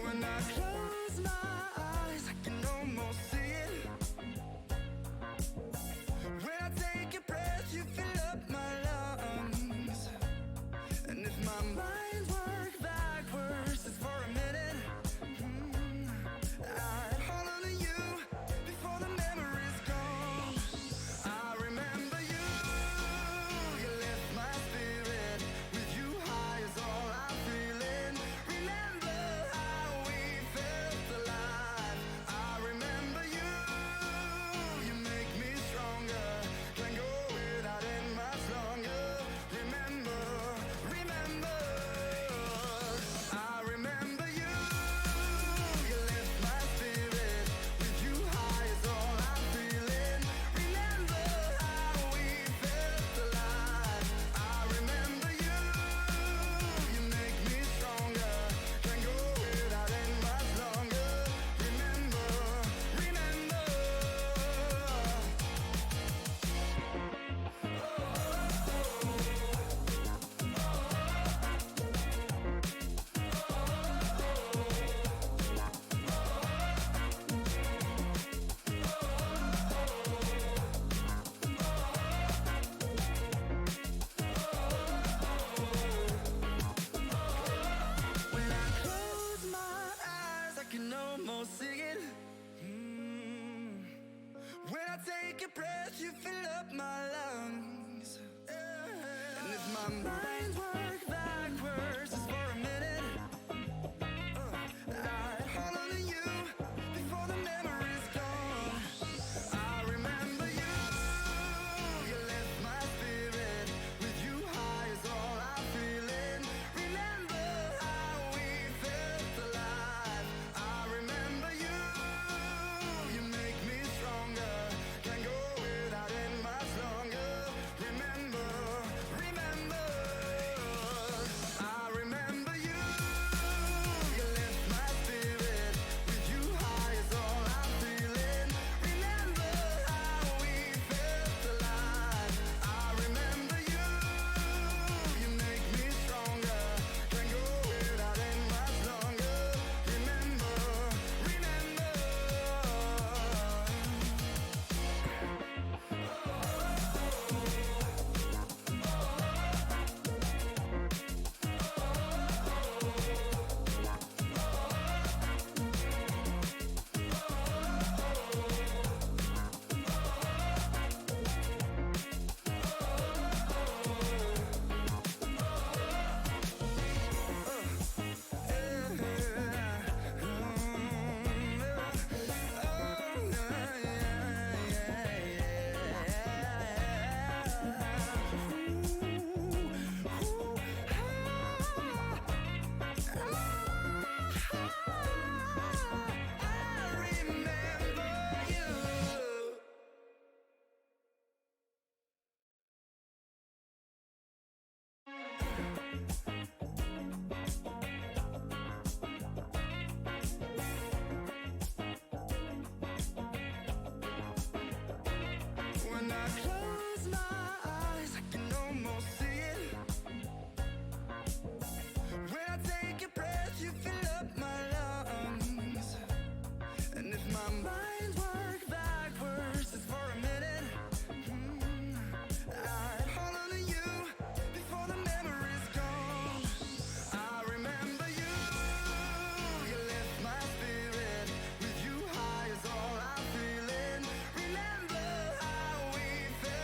When I close my eyes, I can almost see it. When I take a breath, you fill up my lungs. And if my mind worked backwards just for a minute, I'd hold on to you before the memory's gone. I remember you, you lift my spirit. With you high is all I'm feeling. Remember how we felt alive. I remember you, you make me stronger. Can't go without it much longer. Remember, remember, I remember you, you lift my spirit. With you high is all I'm feeling. Remember how we felt alive. I remember you, you make me stronger. Can't go without it much longer. Remember, remember. When I close my eyes, I can almost see it. When I take a breath, you fill up my lungs. And if my mind worked backwards just for a minute, I'd hold on to you before the memory's gone. I remember you, you lift my spirit. With you high is all I'm feeling. Remember how we felt alive. I remember you, you make me stronger. Can't go without it much longer. Remember, remember, I remember you, you lift my spirit. With you high is all I'm feeling. Remember how we felt alive. I remember you, you make me stronger. Can't go without it much longer. Remember, remember. When I close my eyes, I can almost see it. When I take a breath, you fill up my lungs. And if my mind worked backwards just for a minute, I'd hold on to you before the memory's gone. I remember you, you lift my spirit. With you high is all I'm feeling. Remember how we felt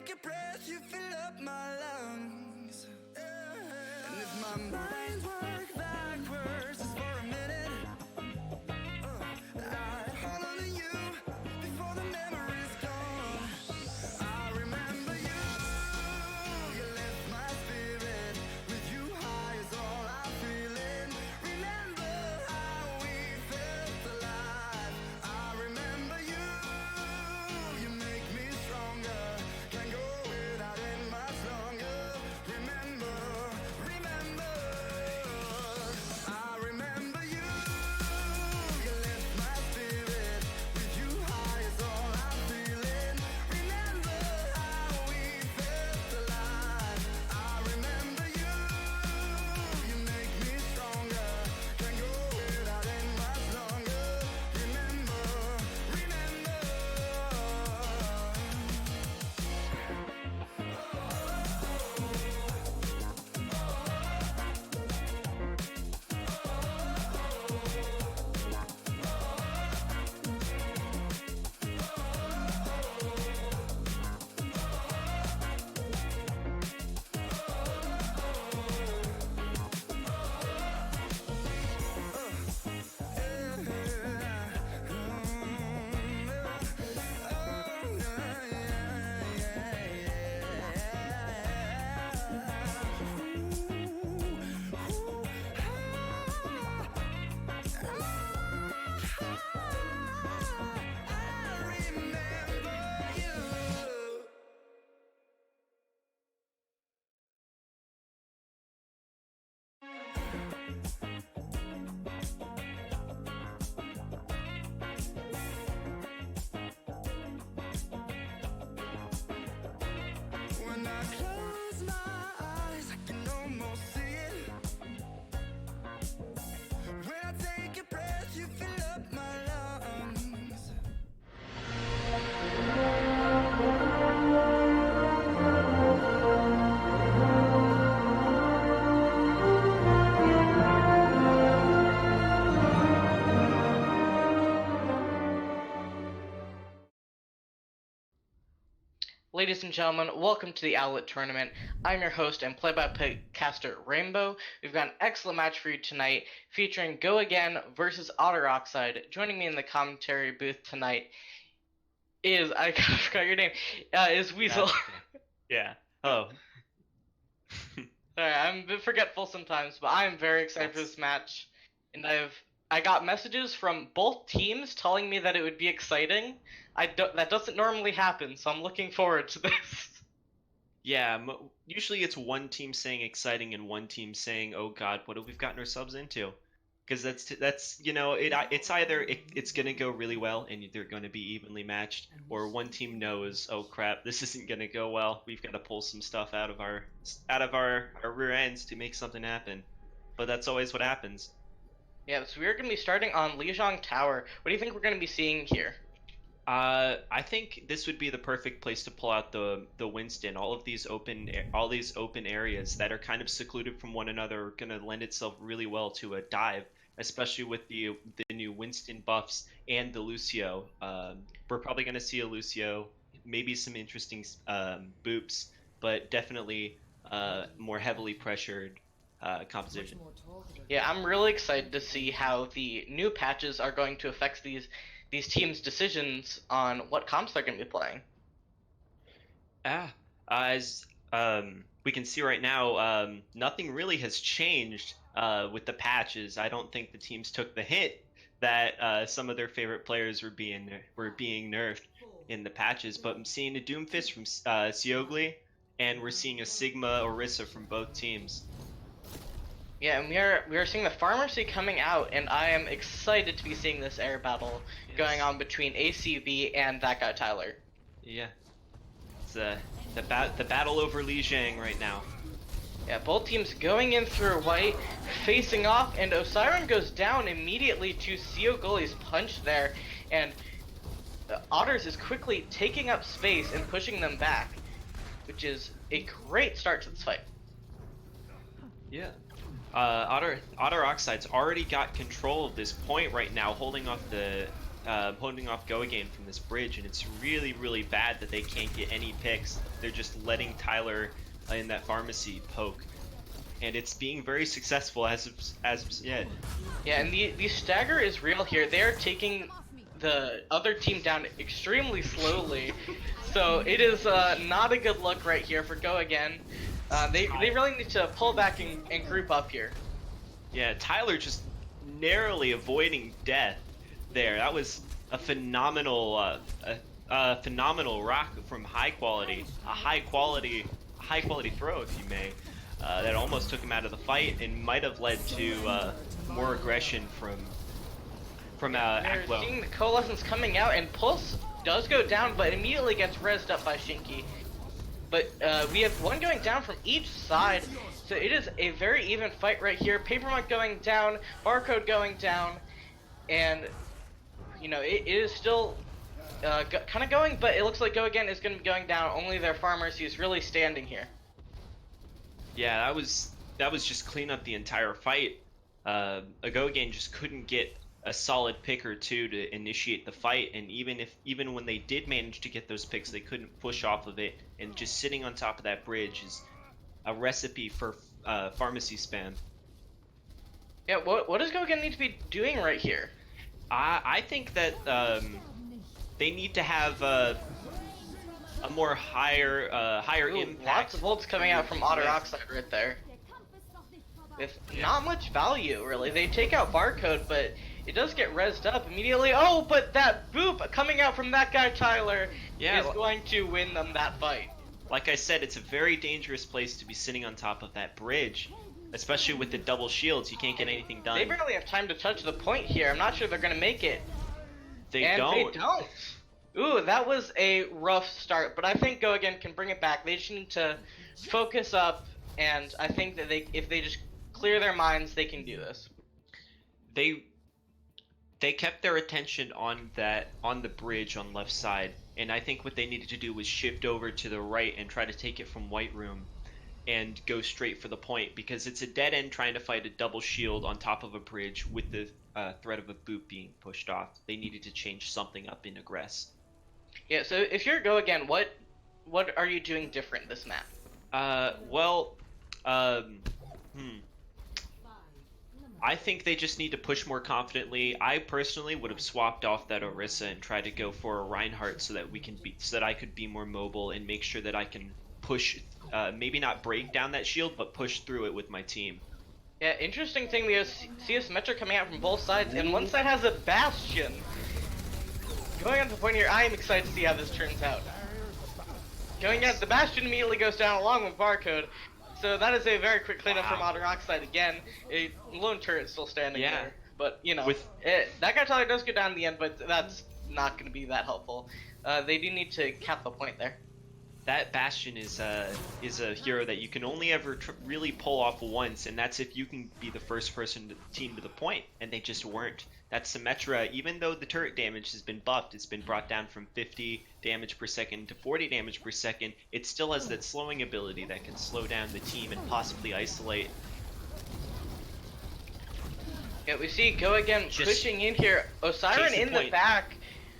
take a breath, you fill up my lungs. And if my mind worked backwards just for a minute, I'd hold on to you before the memory's gone. I remember you, you left my spirit. With you high is all I'm feeling. Remember how we felt alive. I remember you, you make me stronger. Can't go without it much longer. Remember, remember, I remember you, you left my spirit. With you high is all I'm feeling. Remember how we felt alive. I remember you, you make me stronger. Can't go without it much longer. Remember, remember. When I close my eyes, I can almost see it. When I take a breath, you fill up my lungs. Ladies and gentlemen, welcome to the Owlet tournament. I'm your host and play-by-play caster Rainbow. We've got an excellent match for you tonight, featuring Go Again versus Otter Oxide. Joining me in the commentary booth tonight is I forgot your name. Is Weasel. That's okay. Yeah. Hello. Sorry, I'm a bit forgetful sometimes, but I am very excited for this match, and I got messages from both teams telling me that it would be exciting. That doesn't normally happen, so I'm looking forward to this. Yeah. Usually it's one team saying exciting and one team saying, "Oh God, what have we gotten ourselves into?" Because that's it's either it's gonna go really well and they're gonna be evenly matched, or one team knows, "Oh crap, this isn't gonna go well. We've got to pull some stuff out of our rear ends to make something happen." But that's always what happens. Yeah, so we're going to be starting on Lijiang Tower. What do you think we're going to be seeing here? I think this would be the perfect place to pull out the Winston. All these open areas that are kind of secluded from one another are gonna lend itself really well to a dive, especially with the new Winston buffs and the Lucio. We're probably gonna see a Lucio, maybe some interesting boops, but definitely more heavily pressured composition. Yeah, I'm really excited to see how the new patches are going to affect these teams' decisions on what comps they're going to be playing. As we can see right now, nothing really has changed with the patches. I don't think the teams took the hint that some of their favorite players were being nerfed in the patches. But I'm seeing a Doomfist from Seogli, and we're seeing a Sigma Orisa from both teams. Yeah, and we are seeing the Pharmacy coming out, and I am excited to be seeing this air battle going on between ACB and that guy Tyler. Yeah, it's the battle over Lijiang right now. Yeah, both teams going in through white, facing off, and Osiren goes down immediately to Seogoli's punch there, and Otters is quickly taking up space and pushing them back, which is a great start to this fight. Yeah. Otter Oxide's already got control of this point right now, holding off the holding off Go Again from this bridge, and it's really, really bad that they can't get any picks. They're just letting Tyler in that pharmacy poke, and it's being very successful as of yet. Yeah, and the stagger is real here. They're taking the other team down extremely slowly, so it is not a good look right here for Go Again. They really need to pull back and group up here. Yeah, Tyler just narrowly avoiding death there. That was a phenomenal phenomenal rock from high quality, a high quality throw, if you may, that almost took him out of the fight and might have led to more aggression from We're Aquo. seeing the Coalescence coming out, and Pulse does go down, but immediately gets rezzed up by Shinky. But we have one going down from each side, so it is a very even fight right here. Papermonk going down, Barcode going down, and you know it is still kind of going, but it looks like Go Again is going to be going down. Only their Pharmacy is really standing here. Yeah, that was just clean up the entire fight. A Go Again just couldn't get a solid pick or two to initiate the fight, and even when they did manage to get those picks, they couldn't push off of it, and just sitting on top of that bridge is a recipe for pharmacy spam. Yeah, what does Go Again need to be doing right here? I think that they need to have a more higher Ooh, impact. lots of ults coming out from Otter Oxide right there. With not much value, really. They take out Barcode, but it does get rezzed up immediately. Oh, but that boop coming out from that guy Tyler is going to win them that fight. Like I said, it's a very dangerous place to be sitting on top of that bridge, especially with the double shields. You can't get anything done. They barely have time to touch the point here. I'm not sure they're going to make it. They and don't. They don't. Ooh, that was a rough start, but I think Go Again can bring it back. They just need to focus up, and I think that if they just clear their minds, they can do this. They kept their attention on the bridge on left side, and I think what they needed to do was shift over to the right and try to take it from White Room and go straight for the point, because it's a dead end trying to fight a double shield on top of a bridge with the threat of a boot being pushed off. They needed to change something up in aggress. Yeah, so if you're Go Again, what are you doing different this map? I think they just need to push more confidently. I personally would have swapped off that Orisa and tried to go for a Reinhardt so that I could be more mobile and make sure that I can push, maybe not break down that shield, but push through it with my team. Yeah, interesting thing, we have CS Metro coming out from both sides, and one side has a Bastion. Going on to the point here, I am excited to see how this turns out. Going out, the Bastion immediately goes down along with Barcode. So that is a very quick cleanup from Otter Oxide again. A lone turret still standing there. But, you know, that guy Tyler does go down in the end, but that's not going to be that helpful. They do need to cap the point there. That Bastion is a hero that you can only ever really pull off once, and that's if you can be the first person team to the point, and they just weren't. That Symmetra, even though the turret damage has been buffed, it's been brought down from 50 damage per second to 40 damage per second, it still has that slowing ability that can slow down the team and possibly isolate. Yeah, we see Go Again pushing in here. Osiren in the back,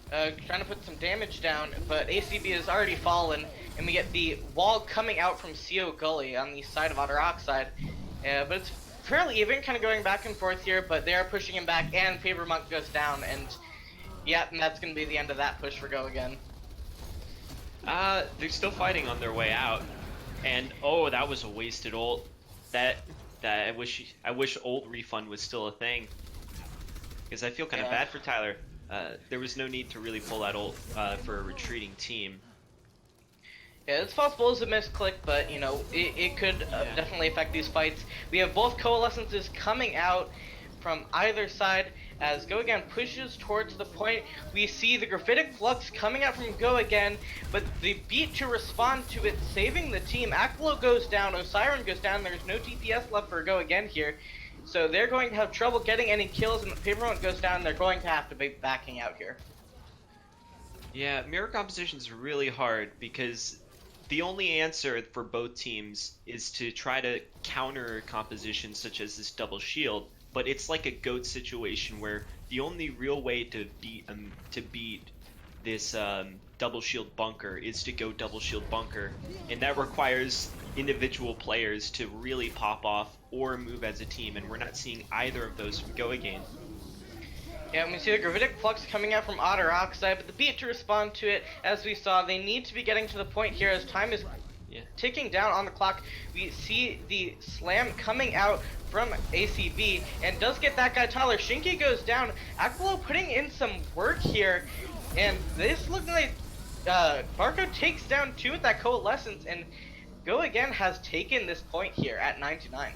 trying to put some damage down, but ACB has already fallen, and we get the wall coming out from CO Gully on the side of Otter Oxide. But it's fairly even, kind of going back and forth here, but they are pushing him back, and Papermonk goes down, and yeah, and that's going to be the end of that push for Go Again. They're still fighting on their way out, and oh, that was a wasted ult. That I wish ult refund was still a thing, because I feel kind of bad for Tyler. There was no need to really pull that ult for a retreating team. Yeah, it's possible it's a misclick, but you know, it could definitely affect these fights. We have both Coalescences coming out from either side as Go Again pushes towards the point. We see the Graphitic Flux coming out from Go Again, but the beat to respond to it, saving the team. Aquilo goes down, Osiren goes down, there's no TPS left for Go Again here. So they're going to have trouble getting any kills, and the Papermonk goes down, they're going to have to be backing out here. Yeah, mirror composition is really hard, because the only answer for both teams is to try to counter compositions such as this double shield, but it's like a goat situation where the only real way to beat this double shield bunker is to go double shield bunker, and that requires individual players to really pop off or move as a team, and we're not seeing either of those from Go Again. Yeah, and we see the Gravitic Flux coming out from Otter Oxide, but the beat to respond to it, as we saw, they need to be getting to the point here as time is ticking down on the clock. We see the slam coming out from ACB, and does get that guy Tyler. Shinky goes down. Akbalo putting in some work here, and this looking like Barco takes down 2 with that Coalescence, and Go Again has taken this point here at 99.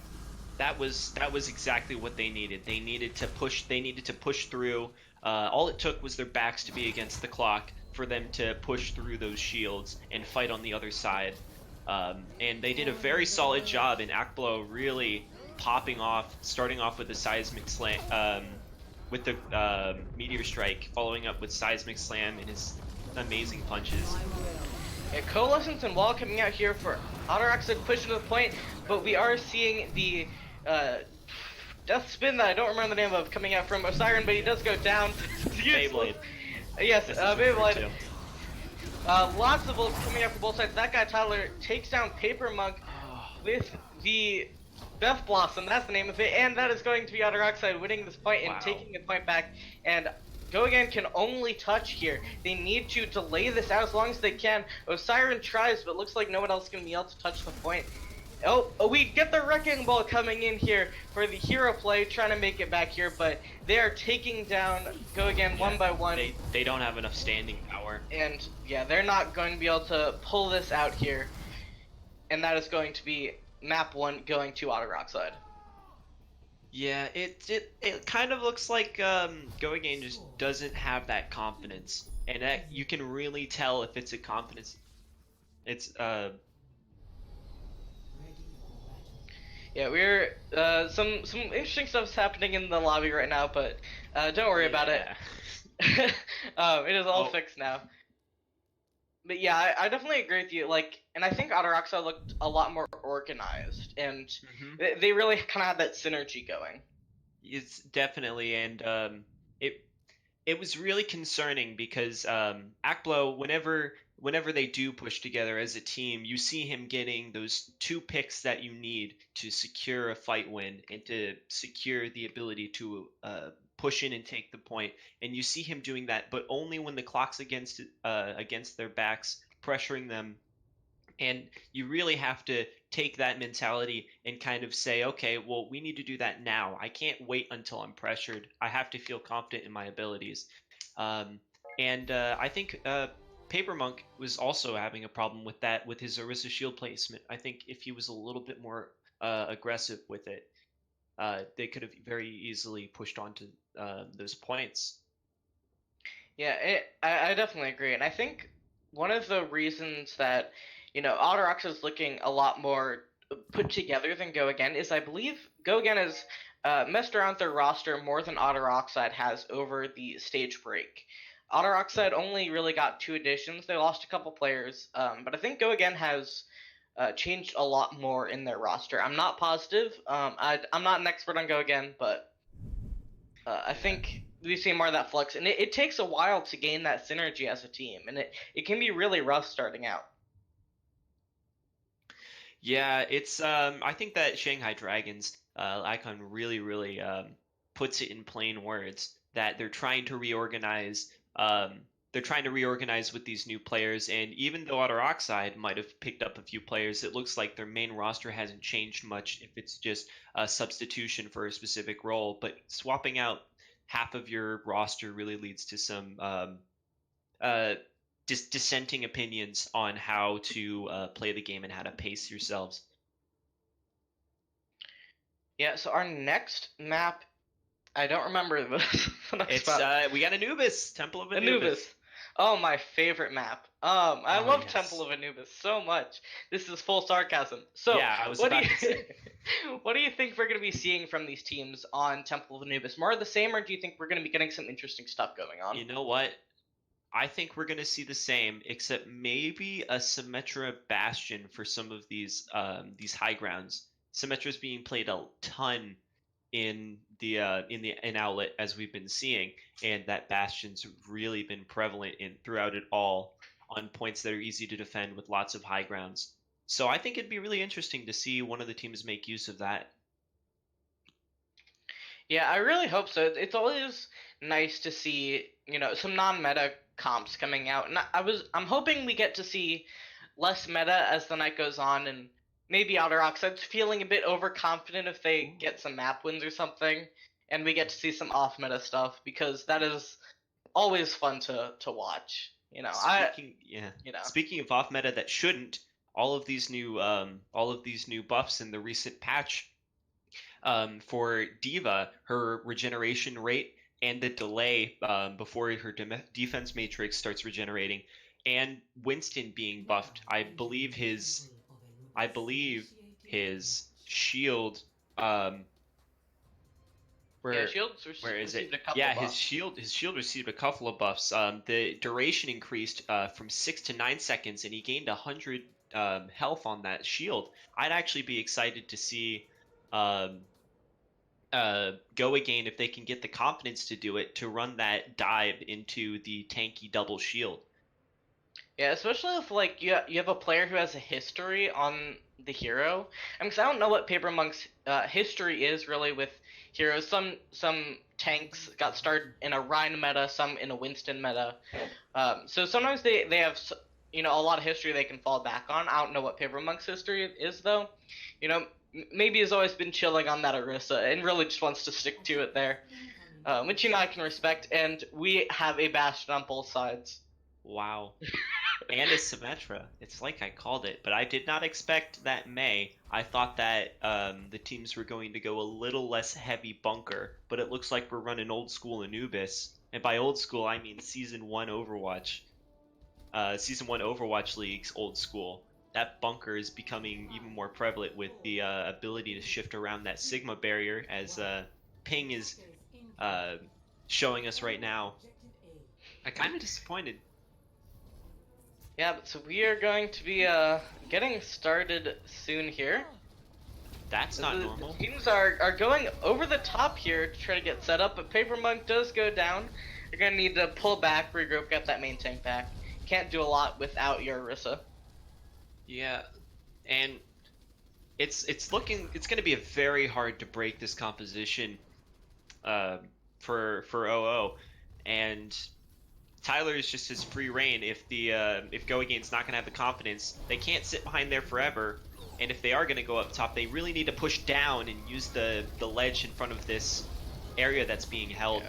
That was exactly what they needed. They needed to push. They needed to push through. All it took was their backs to be against the clock for them to push through those shields and fight on the other side. And they did a very solid job. And Akbalo really popping off, starting off with the seismic slam, with the meteor strike, following up with seismic slam and his amazing punches. Yeah, Coalescence and Wall coming out here for Otter Oxide pushing to the point, but we are seeing the death spin that I don't remember the name of coming out from Osiren, but he does go down. Beyblade. Yes, Beyblade. Too. Lots of bullets coming out from both sides. That guy Tyler takes down Paper Monk with the Death Blossom, that's the name of it, and that is going to be Otter Oxide winning this point and taking the point back. And Go Again can only touch here. They need to delay this out as long as they can. Osiren tries, but looks like no one else is going to be able to touch the point. Oh, we get the Wrecking Ball coming in here for the hero play, trying to make it back here, but they are taking down Go Again one by one. They don't have enough standing power. And yeah, they're not going to be able to pull this out here. And that is going to be map 1 going to Otter Oxide. Yeah, it kind of looks like Go Again just doesn't have that confidence, and that you can really tell if it's a confidence. It's Yeah, we're some interesting stuff's happening in the lobby right now, but don't worry about it. It is all fixed now. But yeah, I definitely agree with you. Like, and I think Otter Oxide looked a lot more organized, and they really kind of had that synergy going. It's definitely, and it was really concerning because Akbalo, whenever they do push together as a team, you see him getting those 2 picks that you need to secure a fight win and to secure the ability to push in and take the point. And you see him doing that, but only when the clock's against their backs, pressuring them. And you really have to take that mentality and kind of say, okay, well, we need to do that now. I can't wait until I'm pressured. I have to feel confident in my abilities. I think Paper Monk was also having a problem with that, with his Orisa shield placement. I think if he was a little bit more aggressive with it, they could have very easily pushed on to those points. Yeah, I definitely agree. And I think one of the reasons that, Otter Oxide is looking a lot more put together than Go Again is I believe Go Again has messed around their roster more than Otter Oxide has over the stage break. Otter Oxide only really got 2 additions. They lost a couple players, but I think Go Again has changed a lot more in their roster. I'm not positive. I'm not an expert on Go Again, but I think we see more of that flux, and it takes a while to gain that synergy as a team, and it can be really rough starting out. Yeah, it's I think that Shanghai Dragons icon really puts it in plain words that they're trying to reorganize. They're trying to reorganize with these new players, and even though Otter Oxide might have picked up a few players, it looks like their main roster hasn't changed much if it's just a substitution for a specific role. But swapping out half of your roster really leads to some dissenting opinions on how to play the game and how to pace yourselves. Yeah, so our next map, I don't remember the next map. We got Anubis, Temple of Anubis. Oh, my favorite map. I love Temple of Anubis so much. This is full sarcasm. So, yeah, I was about to say. What do you think we're going to be seeing from these teams on Temple of Anubis? More of the same, or do you think we're going to be getting some interesting stuff going on? You know what? I think we're going to see the same, except maybe a Symmetra Bastion for some of these high grounds. Symmetra's being played a ton in Outlet as we've been seeing, and that Bastion's really been prevalent in throughout it all on points that are easy to defend with lots of high grounds. So I think it'd be really interesting to see one of the teams make use of that. Yeah, I really hope so. It's always nice to see, some non-meta comps coming out. And I'm hoping we get to see less meta as the night goes on, and maybe Otter Oxide's feeling a bit overconfident if they get some map wins or something, and we get to see some off-meta stuff, because that is always fun to watch. Speaking of off meta that shouldn't, all of these new buffs in the recent patch for Diva, her regeneration rate and the delay before her defense matrix starts regenerating, and Winston being buffed. I believe his shield. Shields Where is it? received a couple Yeah, buffs. his shield received a couple of buffs. The duration increased from 6 to 9 seconds, and he gained 100 health on that shield. I'd actually be excited to see um, Go Agane, if they can get the confidence to do it, to run that dive into the tanky double shield. Yeah, especially if you have a player who has a history on the hero. I mean, 'cause I don't know what Paper Monk's history is really with heroes. Some tanks got started in a Rhine meta, some in a Winston meta. So sometimes they have a lot of history they can fall back on. I don't know what Paper Monk's history is though. Maybe he's always been chilling on that Orisa and really just wants to stick to it there, which I can respect. And we have a Bastion on both sides. Wow. And a Symmetra. It's like I called it, but I did not expect that May. I thought that the teams were going to go a little less heavy bunker, but it looks like we're running old school Anubis. And by old school, I mean Season 1 Overwatch. Season 1 Overwatch League's old school. That bunker is becoming even more prevalent with the ability to shift around that Sigma barrier, as Ping is showing us right now. I'm kind of disappointed. Yeah, so we are going to be getting started soon here. That's not normal. The teams are going over the top here to try to get set up, but Paper Monk does go down. You're going to need to pull back, regroup, get that main tank back. Can't do a lot without your Orisa. Yeah, and it's going to be a very hard to break this composition for OO, and Tyler is just his free reign. If Go Again's not gonna have the confidence, they can't sit behind there forever. And if they are gonna go up top, they really need to push down and use the ledge in front of this area that's being held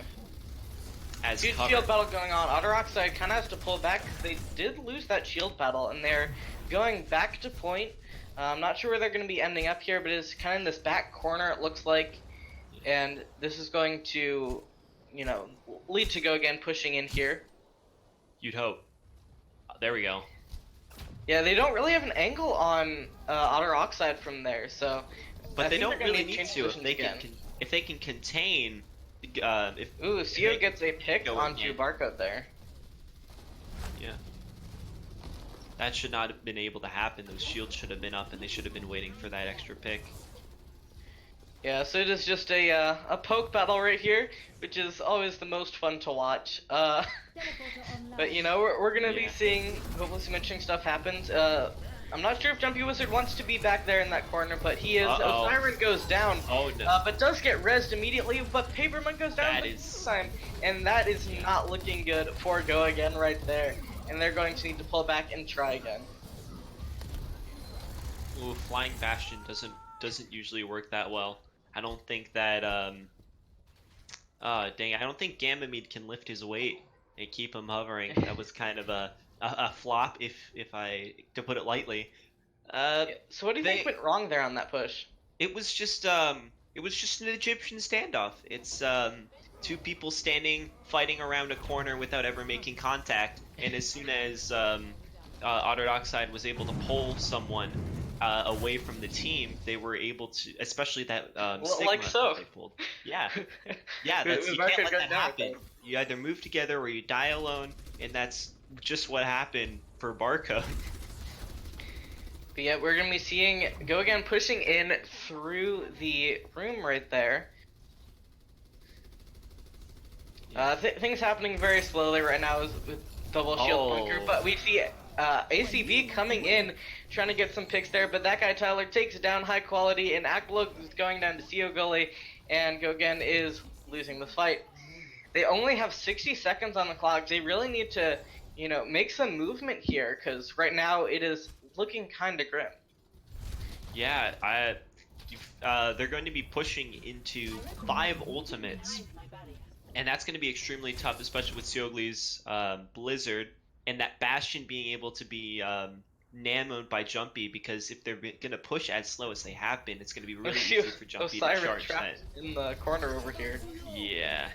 as Huge cover. shield battle going on. Otter Oxide kind of has to pull back because they did lose that shield battle, and they're going back to point. I'm not sure where they're going to be ending up here, but it's kind of in this back corner, it looks like. And this is going to, lead to Go Again pushing in here. You'd hope. There we go. Yeah, they don't really have an angle on Otter Oxide from there, so. But they don't really need need to if they can contain. Ooh, Sio gets a pick Go onto Again. Barcode there. Yeah. That should not have been able to happen. Those shields should have been up, and they should have been waiting for that extra pick. Yeah, so it is just a poke battle right here, which is always the most fun to watch. But we're gonna be seeing hopefully some interesting stuff happens. I'm not sure if Jumpy Wizard wants to be back there in that corner, but he is. Siren goes down. Oh no! But does get rezzed immediately. But Paperman goes down this time, and that is not looking good for Go Again right there. And they're going to need to pull back and try again. Ooh, Flying Bastion doesn't usually work that well. I don't think that I don't think Ganymede can lift his weight and keep him hovering. That was kind of a flop, to put it lightly. So what do you think went wrong there on that push? It was just an Egyptian standoff. It's two people fighting around a corner without ever making contact, and as soon as Otter Oxide was able to pull someone away from the team, they were able to, especially that Sigma like so. that they pulled. Yeah, that's, you can't let that happen. You either move together or you die alone, and that's just what happened for Barcode. But yeah, we're gonna be seeing Go Again pushing in through the room right there. Yeah. Things happening very slowly right now is with double shield bunker, Oh. but we see ACB coming in, trying to get some picks there, but that guy Tyler takes down high quality, and Akblook is going down to CO Gully, and Gogen is losing the fight. They only have 60 seconds on the clock. They really need to, make some movement here, because right now it is looking kind of grim. Yeah, they're going to be pushing into 5 ultimates, and that's going to be extremely tough, especially with Seogli's Blizzard, and that Bastion being able to be namoed by Jumpy, because if they're going to push as slow as they have been, it's going to be really easy for Jumpy to Osiris charge trapped that. in the corner over here. Yeah.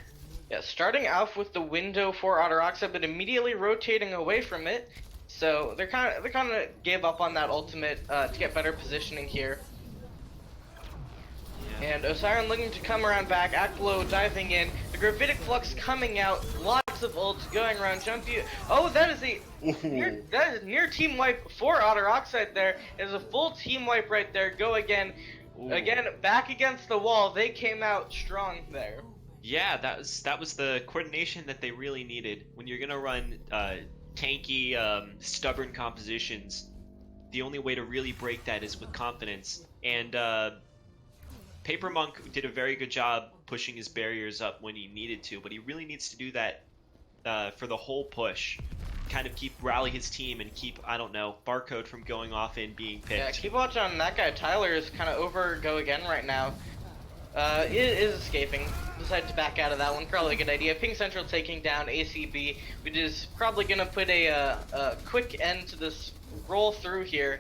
Yeah, starting off with the window for Otter Oxide, but immediately rotating away from it. So they kind of gave up on that ultimate to get better positioning here. Yeah. And Osiris looking to come around back, Akblo diving in, the Gravitic Flux coming out, lots of ults going around, Jumpy. Oh, that is near team wipe for Otter Oxide there. It is a full team wipe right there. Go again. Ooh. Again, back against the wall. They came out strong there. Yeah, that was the coordination that they really needed. When you're gonna run tanky, stubborn compositions, the only way to really break that is with confidence. And Paper Monk did a very good job pushing his barriers up when he needed to, but he really needs to do that for the whole push. Kind of rally his team and keep, I don't know, Barcode from going off and being picked. Yeah, keep watch on that guy. Tyler is kind of over Go Again right now. Is escaping. Decided to back out of that one. Probably a good idea. Ping Central taking down ACB, which is probably gonna put a quick end to this roll through here.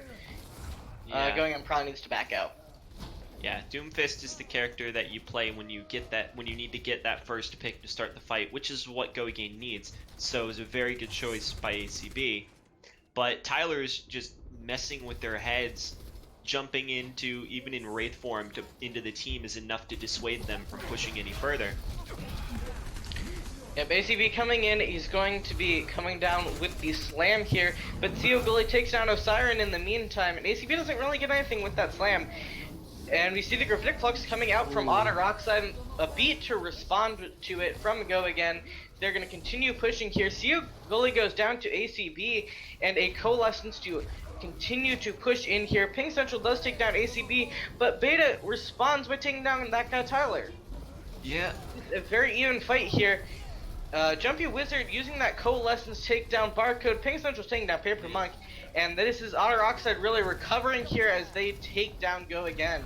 Yeah. Going on probably needs to back out. Yeah, Doomfist is the character that you play when you need to get that first pick to start the fight, which is what Go Again needs. So it was a very good choice by ACB. But Tyler's just messing with their heads, jumping into, even in Wraith form, into the team is enough to dissuade them from pushing any further. Yep, ACB coming in, he's going to be coming down with the slam here, but Theo Gully takes down Osiris in the meantime, and ACB doesn't really get anything with that slam. And we see the Gravitic Flux coming out from Otter Oxide, a beat to respond to it from Go Again. They're going to continue pushing here. Theo Gully goes down to ACB, and a Coalescence to continue to push in here. Ping Central does take down ACB, but Beta responds by taking down that guy Tyler. Yeah. A very even fight here. Jumpy Wizard using that Coalescence take down Barcode. Ping Central's taking down Paper Monk. And this is Otter Oxide really recovering here as they take down Go Again.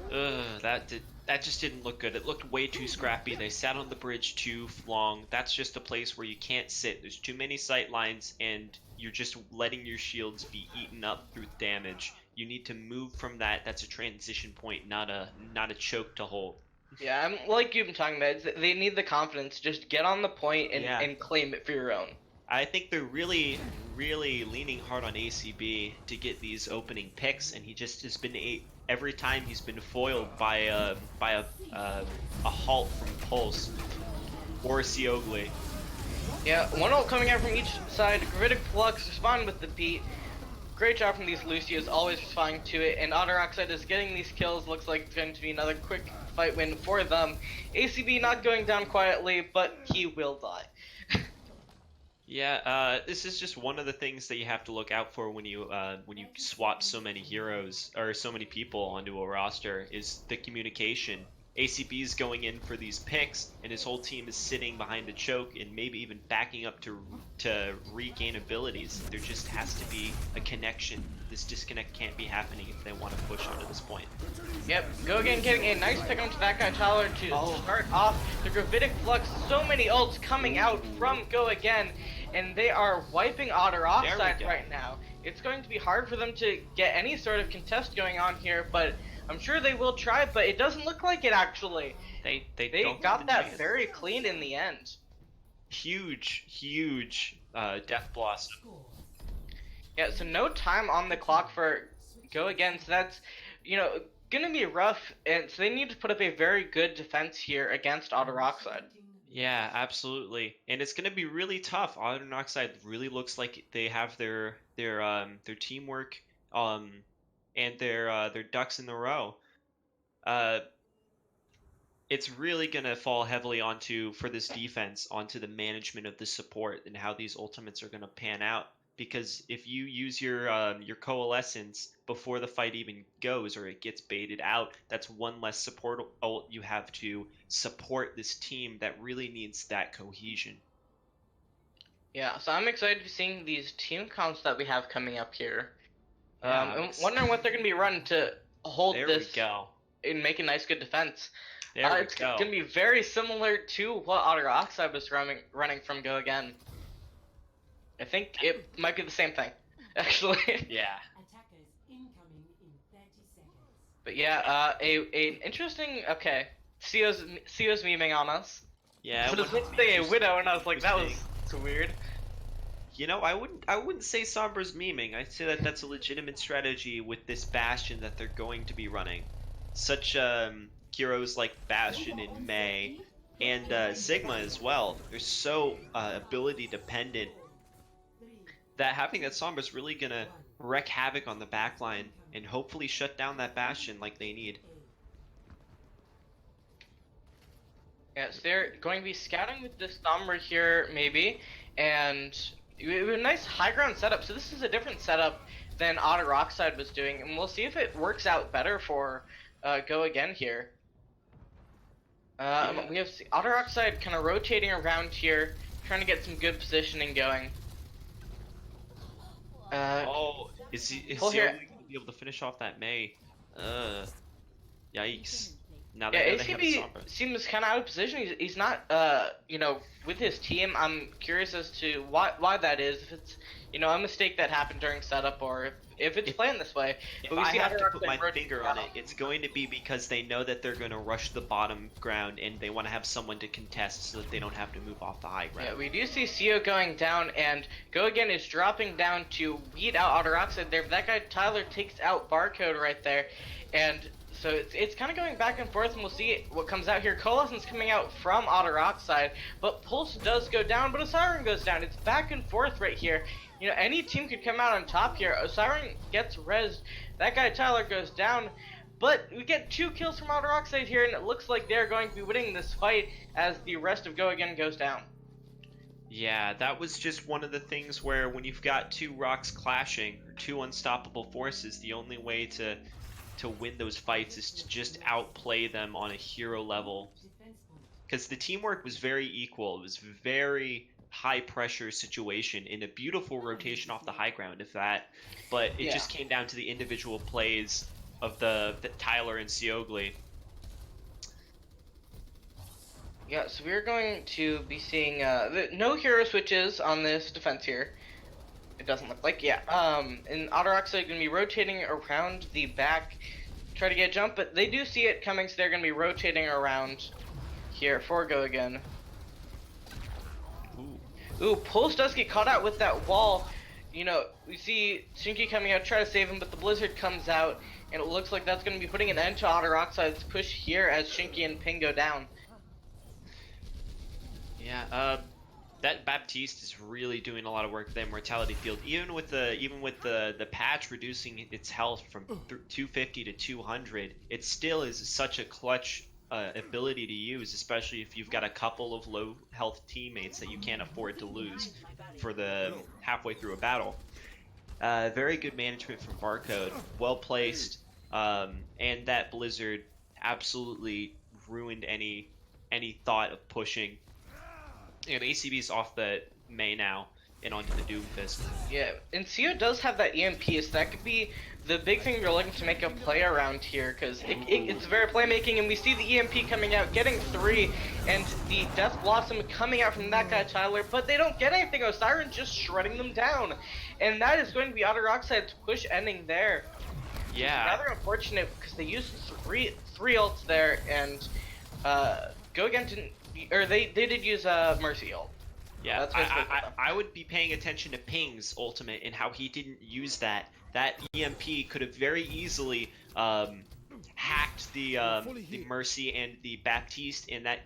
That just didn't look good. It looked way too scrappy. They sat on the bridge too long. That's just a place where you can't sit. There's too many sight lines, and you're just letting your shields be eaten up through damage. You need to move from that. That's a transition point, not a choke to hold. Yeah, I'm like you've been talking about. They need the confidence. Just get on the point and claim it for your own. I think they're really, really leaning hard on ACB to get these opening picks, and he just has been every time he's been foiled by a halt from Pulse or Seogli. Yeah, one ult coming out from each side. Gravitic Flux responding with the beat. Great job from these Lucias, always responding to it. And Otter Oxide is getting these kills. Looks like it's going to be another quick fight win for them. ACB not going down quietly, but he will die. Yeah, this is just one of the things that you have to look out for when you swap so many heroes or so many people onto a roster is the communication. ACB is going in for these picks, and his whole team is sitting behind the choke and maybe even backing up to regain abilities. There just has to be a connection. This disconnect can't be happening if they want to push onto this point. Yep, Go Again getting a nice pick onto that guy Tyler to start off the Gravitic Flux. So many ults coming out from Go Again, and they are wiping Otter Oxide right now. It's going to be hard for them to get any sort of contest going on here, but I'm sure they will try, but it doesn't look like it actually. They got that very clean in the end. Huge Death Blossom. Yeah, so no time on the clock for Go Again, so that's, gonna be rough, and so they need to put up a very good defense here against Otter Oxide. Yeah, absolutely, and it's gonna be really tough. Otter Oxide really looks like they have their teamwork and their ducks in the row. it's really gonna fall heavily for this defense onto the management of the support and how these ultimates are gonna pan out. Because if you use your coalescence before the fight even goes or it gets baited out, that's one less support ult you have to support this team that really needs that cohesion. Yeah, so I'm excited to seeing these team comps that we have coming up here. Yeah, And wondering what they're going to be running to hold there we this go. and make a nice, good defense. There we It's go. going to be very similar to what Otter Oxide was running from Go Again. I think it might be the same thing, actually. Yeah. Attackers incoming in 30 seconds. But yeah, an interesting. Okay, Sio's memeing on us. Yeah. But it it's wouldn't supposed be to say a just widow, and I was like, that was interesting. so weird. You know, I wouldn't say Sombra's memeing. I'd say that that's a legitimate strategy with this Bastion that they're going to be running. Such heroes like Bastion in May and Sigma as well. They're so ability dependent that having that Sombra's really gonna wreak havoc on the backline and hopefully shut down that Bastion like they need. Yeah, so they're going to be scouting with this Sombra here, maybe, and we have a nice high ground setup. So this is a different setup than Otter Oxide was doing, and we'll see if it works out better for Go Again here. We have Otter Oxide kind of rotating around here, trying to get some good positioning going. Oh, is pull he here. only gonna be able to finish off that May? Yikes. Now Yeah, they have a ACB Sombra. seems kind of out of position. He's not, you know, with his team. I'm curious as to why that is. If it's, you know, a mistake that happened during setup, or if it's playing this way. If But we I see have Otter to put my Oxide finger rotating on it, it's going to be because they know that they're going to rush the bottom ground and they want to have someone to contest so that they don't have to move off the high ground. Yeah, we do see Sio going down, and Go Again is dropping down to weed out Otter Oxide there. But that guy Tyler takes out Barcode right there, and so it's kind of going back and forth, and we'll see what comes out here. Coalescence coming out from Otter Oxide, but Pulse does go down, but Osiren goes down. It's back and forth right here. You know, any team could come out on top here. Osiren gets rezzed. That guy Tyler goes down, but we get 2 kills from Otter Oxide here, and it looks like they're going to be winning this fight as the rest of Go Again goes down. Yeah, that was just one of the things where when you've got 2 rocks clashing, or 2 unstoppable forces, the only way to win those fights is to just outplay them on a hero level. Because the teamwork was very equal. It was very high pressure situation in a beautiful rotation off the high ground, if that. But it just came down to the individual plays of the Tyler and Siogli. Yeah, so we're going to be seeing no hero switches on this defense here. It doesn't look like, yeah. And Otter Oxide are going to be rotating around the back, try to get a jump, but they do see it coming, so they're going to be rotating around here for Go Again. Ooh, Pulse does get caught out with that wall. You know, we see Shinky coming out, try to save him, but the Blizzard comes out, and it looks like that's going to be putting an end to Otter Oxide's push here as Shinky and Ping go down. Yeah, that Baptiste is really doing a lot of work there, Mortality Field. Even with the patch reducing its health from 250 to 200, it still is such a clutch ability to use, especially if you've got a couple of low health teammates that you can't afford to lose for the halfway through a battle. Very good management from Barcode, well placed, and that Blizzard absolutely ruined any thought of pushing. And ACB's off the May now and onto the Doomfist. Yeah, and Sio does have that EMP, so that could be the big thing you're looking to make a play around here, because it's very playmaking, and we see the EMP coming out, getting 3, and the Death Blossom coming out from that guy Tyler, but they don't get anything. Osiren just shredding them down, and that is going to be Otter Oxide's push ending there. Yeah. Rather unfortunate, because they used three ults there, and Go Again didn't, or they did use Mercy ult. Yeah, That's I would be paying attention to Ping's ultimate and how he didn't use that. That EMP could have very easily had hacked the Mercy and the Baptiste, and that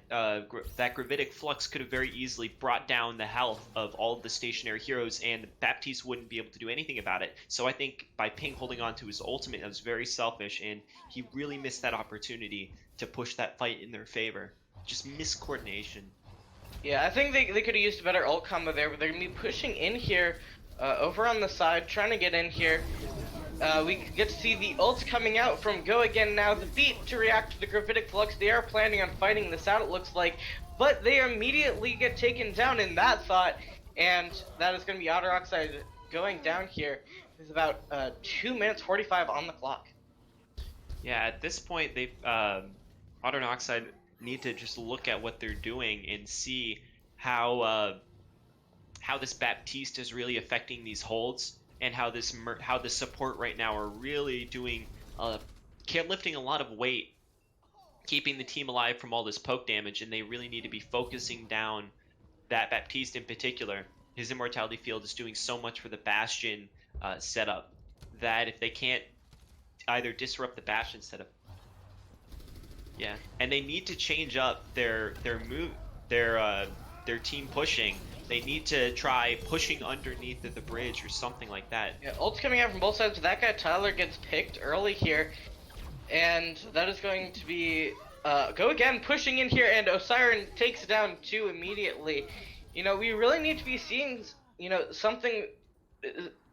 that gravitic flux could have very easily brought down the health of all of the stationary heroes, and Baptiste wouldn't be able to do anything about it. So I think by Ping holding on to his ultimate, that was very selfish, and he really missed that opportunity to push that fight in their favor. Just miscoordination. Yeah, I think they could have used a better ult combo there, but they're going to be pushing in here, over on the side, trying to get in here. We get to see the ults coming out from Go Again now, the beat to react to the gravitic flux. They are planning on fighting this out, it looks like, but they immediately get taken down in that thought, and that is going to be Otter Oxide going down here. There's about 2 minutes 45 on the clock. Yeah, at this point, they've Otter and Oxide need to just look at what they're doing and see how this Baptiste is really affecting these holds, and how the support right now are really doing lifting a lot of weight, keeping the team alive from all this poke damage, and they really need to be focusing down that Baptiste in particular. His immortality field is doing so much for the Bastion setup that if they can't either disrupt the Bastion setup, yeah, and they need to change up their move, their team pushing. They need to try pushing underneath of the bridge or something like that. Yeah, ult's coming out from both sides. That guy Tyler gets picked early here, and that is going to be Go Again pushing in here, and Osiren takes down 2 immediately. You know, we really need to be seeing, you know, something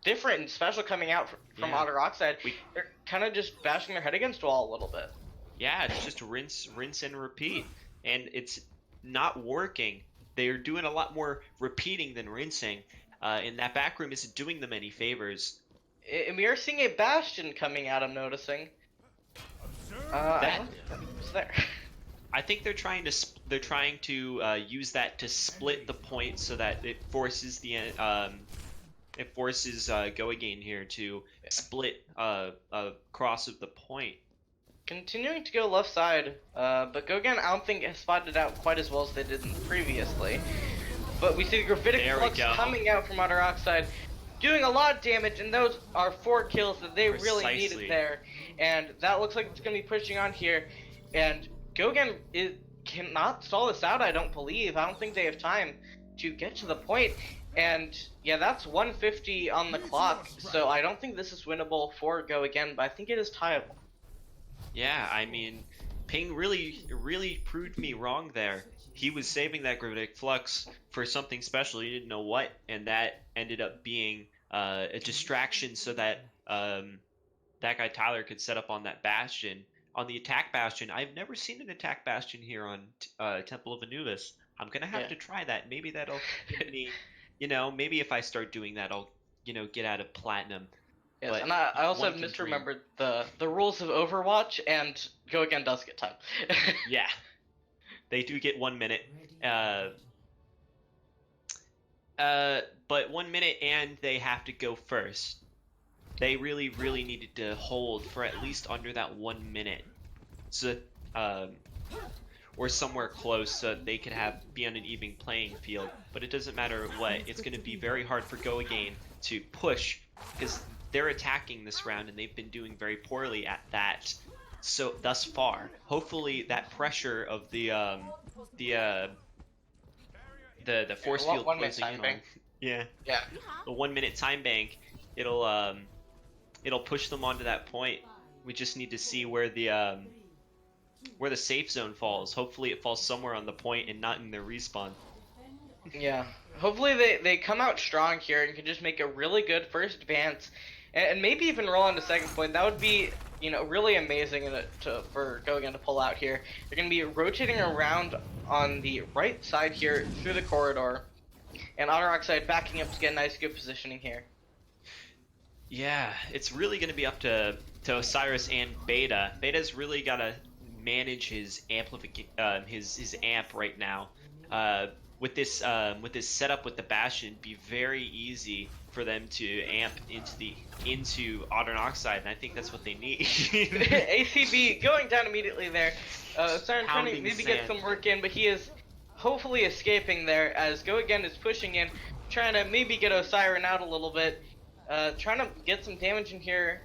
different and special coming out from Otter Oxide. They're kind of just bashing their head against the wall a little bit. Yeah, it's just rinse and repeat, and it's not working. They're doing a lot more repeating than rinsing, and that back room isn't doing them any favors. And we are seeing a Bastion coming out, I'm noticing. I don't think that was there. I think they're trying to use that to split the point so that it forces Go Again here to split across of the point. Continuing to go left side, but Go Again I don't think has spotted out quite as well as they did previously. But we see the gravitic flux coming out from Otter Oxide, doing a lot of damage, and those are 4 kills that they really needed there. And that looks like it's going to be pushing on here. And Go Again cannot stall this out, I don't believe. I don't think they have time to get to the point. And yeah, that's 150 on the clock, so I don't think this is winnable for Go Again, but I think it is tieable. Yeah, I mean, Ping really proved me wrong there. He was saving that gravitic flux for something special. He didn't know what, and that ended up being a distraction so that that guy Tyler could set up on that Bastion. On the attack Bastion, I've never seen an attack Bastion here on Temple of Anubis. I'm gonna have to try that. Maybe that'll give me, you know, maybe if I start doing that, I'll, you know, get out of platinum. Yes, But and I also have misremembered the rules of Overwatch, and Go Again does get time. Yeah, they do get 1 minute. But 1 minute, and they have to go first. They really needed to hold for at least under that 1 minute, so or somewhere close, so they could be on an even playing field. But it doesn't matter what. It's going to be very hard for Go Again to push because they're attacking this round, and they've been doing very poorly at that. So thus far, hopefully that pressure of the force field closing in on, yeah, the 1 minute time bank, it'll push them onto that point. We just need to see where the safe zone falls. Hopefully it falls somewhere on the point and not in their respawn. Yeah, hopefully they come out strong here and can just make a really good first advance, and maybe even roll on to second point. That would be, you know, really amazing for Go Again to pull out here. They're going to be rotating around on the right side here through the corridor, and Otter Oxide backing up to get a nice good positioning here. Yeah, it's really going to be up to Osiris and Beta. Beta's really got to manage his his amp right now. With this setup with the Bastion, it'd be very easy for them to amp into Otter and Oxide, and I think that's what they need. ACB going down immediately there. Osiris trying to maybe get some work in, but he is hopefully escaping there as Go Again is pushing in, trying to maybe get Osiris out a little bit. Trying to get some damage in here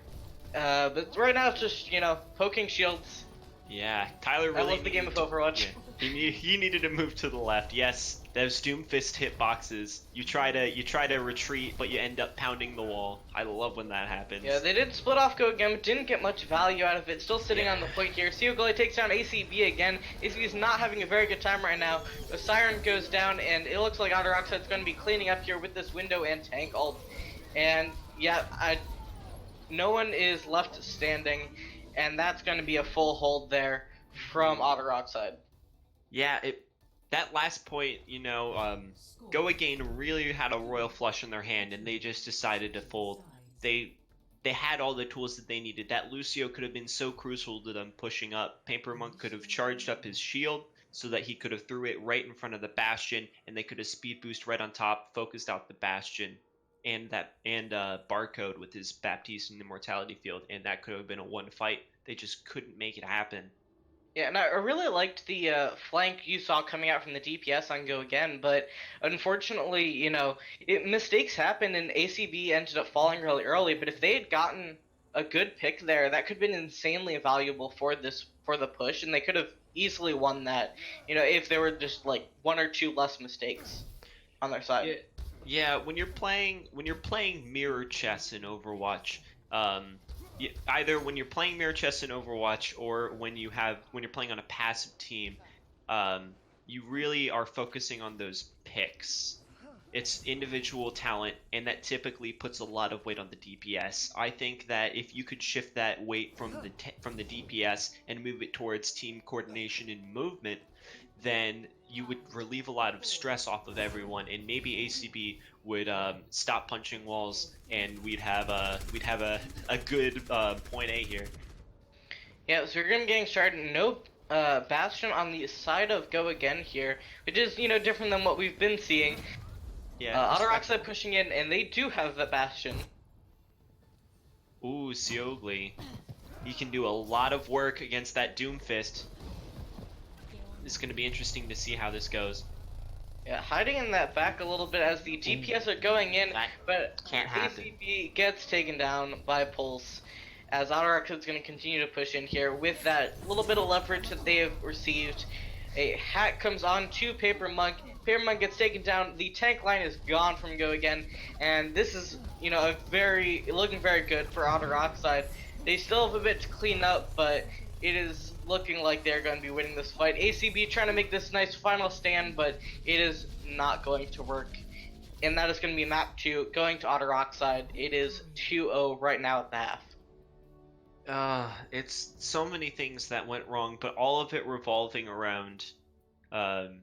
But right now it's just, poking shields. Yeah, Tyler I really love the game of needed to, Overwatch. yeah, he needed to move to the left. Yes, those Doomfist hitboxes. You try to retreat, but you end up pounding the wall. I love when that Yeah, happens. they did split off Go again, but didn't get much value out of it. Still sitting Yeah. on the point here. Seogoli takes down ACB again. ACB's not having a very good time right now. The Siren goes down, and it looks like Otter Oxide's going to be cleaning up here with this window and tank ult. And yeah, no one is left standing, and that's going to be a full hold there from Otter Oxide. Yeah, that last point, Go Again really had a royal flush in their hand, and they just decided to fold. They they had all the tools that they needed. That Lucio could have been so crucial to them pushing up. Paper Monk could have charged up his shield so that he could have threw it right in front of the Bastion, and they could have speed boost right on top, focused out the Bastion, and Barcode with his Baptiste and Immortality Field, and that could have been a one fight. They just couldn't make it happen. Yeah, and I really liked the flank you saw coming out from the DPS on Go Again, but unfortunately, mistakes happen and ACB ended up falling really early. But if they had gotten a good pick there, that could have been insanely valuable for the push, and they could have easily won that. If there were just like one or two less mistakes on their side. Yeah, yeah. When you're playing mirror chess in Overwatch, either when you're playing mirror chess in Overwatch or when you're playing on a passive team, um, you really are focusing on those picks. It's individual talent, and that typically puts a lot of weight on the DPS. I think that if you could shift that weight from the DPS and move it towards team coordination and movement, then you would relieve a lot of stress off of everyone, and maybe ACB would stop punching walls, and we'd have a good point A here. Yeah, so we're gonna be getting started. No Bastion on the side of Go Again here, which is different than what we've been seeing. Yeah, Otter respect. Oxide pushing in, and they do have the Bastion. Ooh, Seogli. He can do a lot of work against that Doomfist. It's going to be interesting to see how this goes. Yeah, hiding in that back a little bit as the DPS are going in, That but can't happen. ACB gets taken down by Pulse. As Otter is going to continue to push in here with that little bit of leverage that they have received. A hack comes on to Paper Monk. Paper Monk gets taken down. The tank line is gone from Go Again, and this is looking very good for Otter Oxide. They still have a bit to clean up, but it is looking like they're going to be winning this fight. ACB trying to make this nice final stand, but it is not going to work. And that is going to be map 2 going to Otter Oxide. It is 2-0 right now at the half. It's so many things that went wrong, but all of it revolving around, um,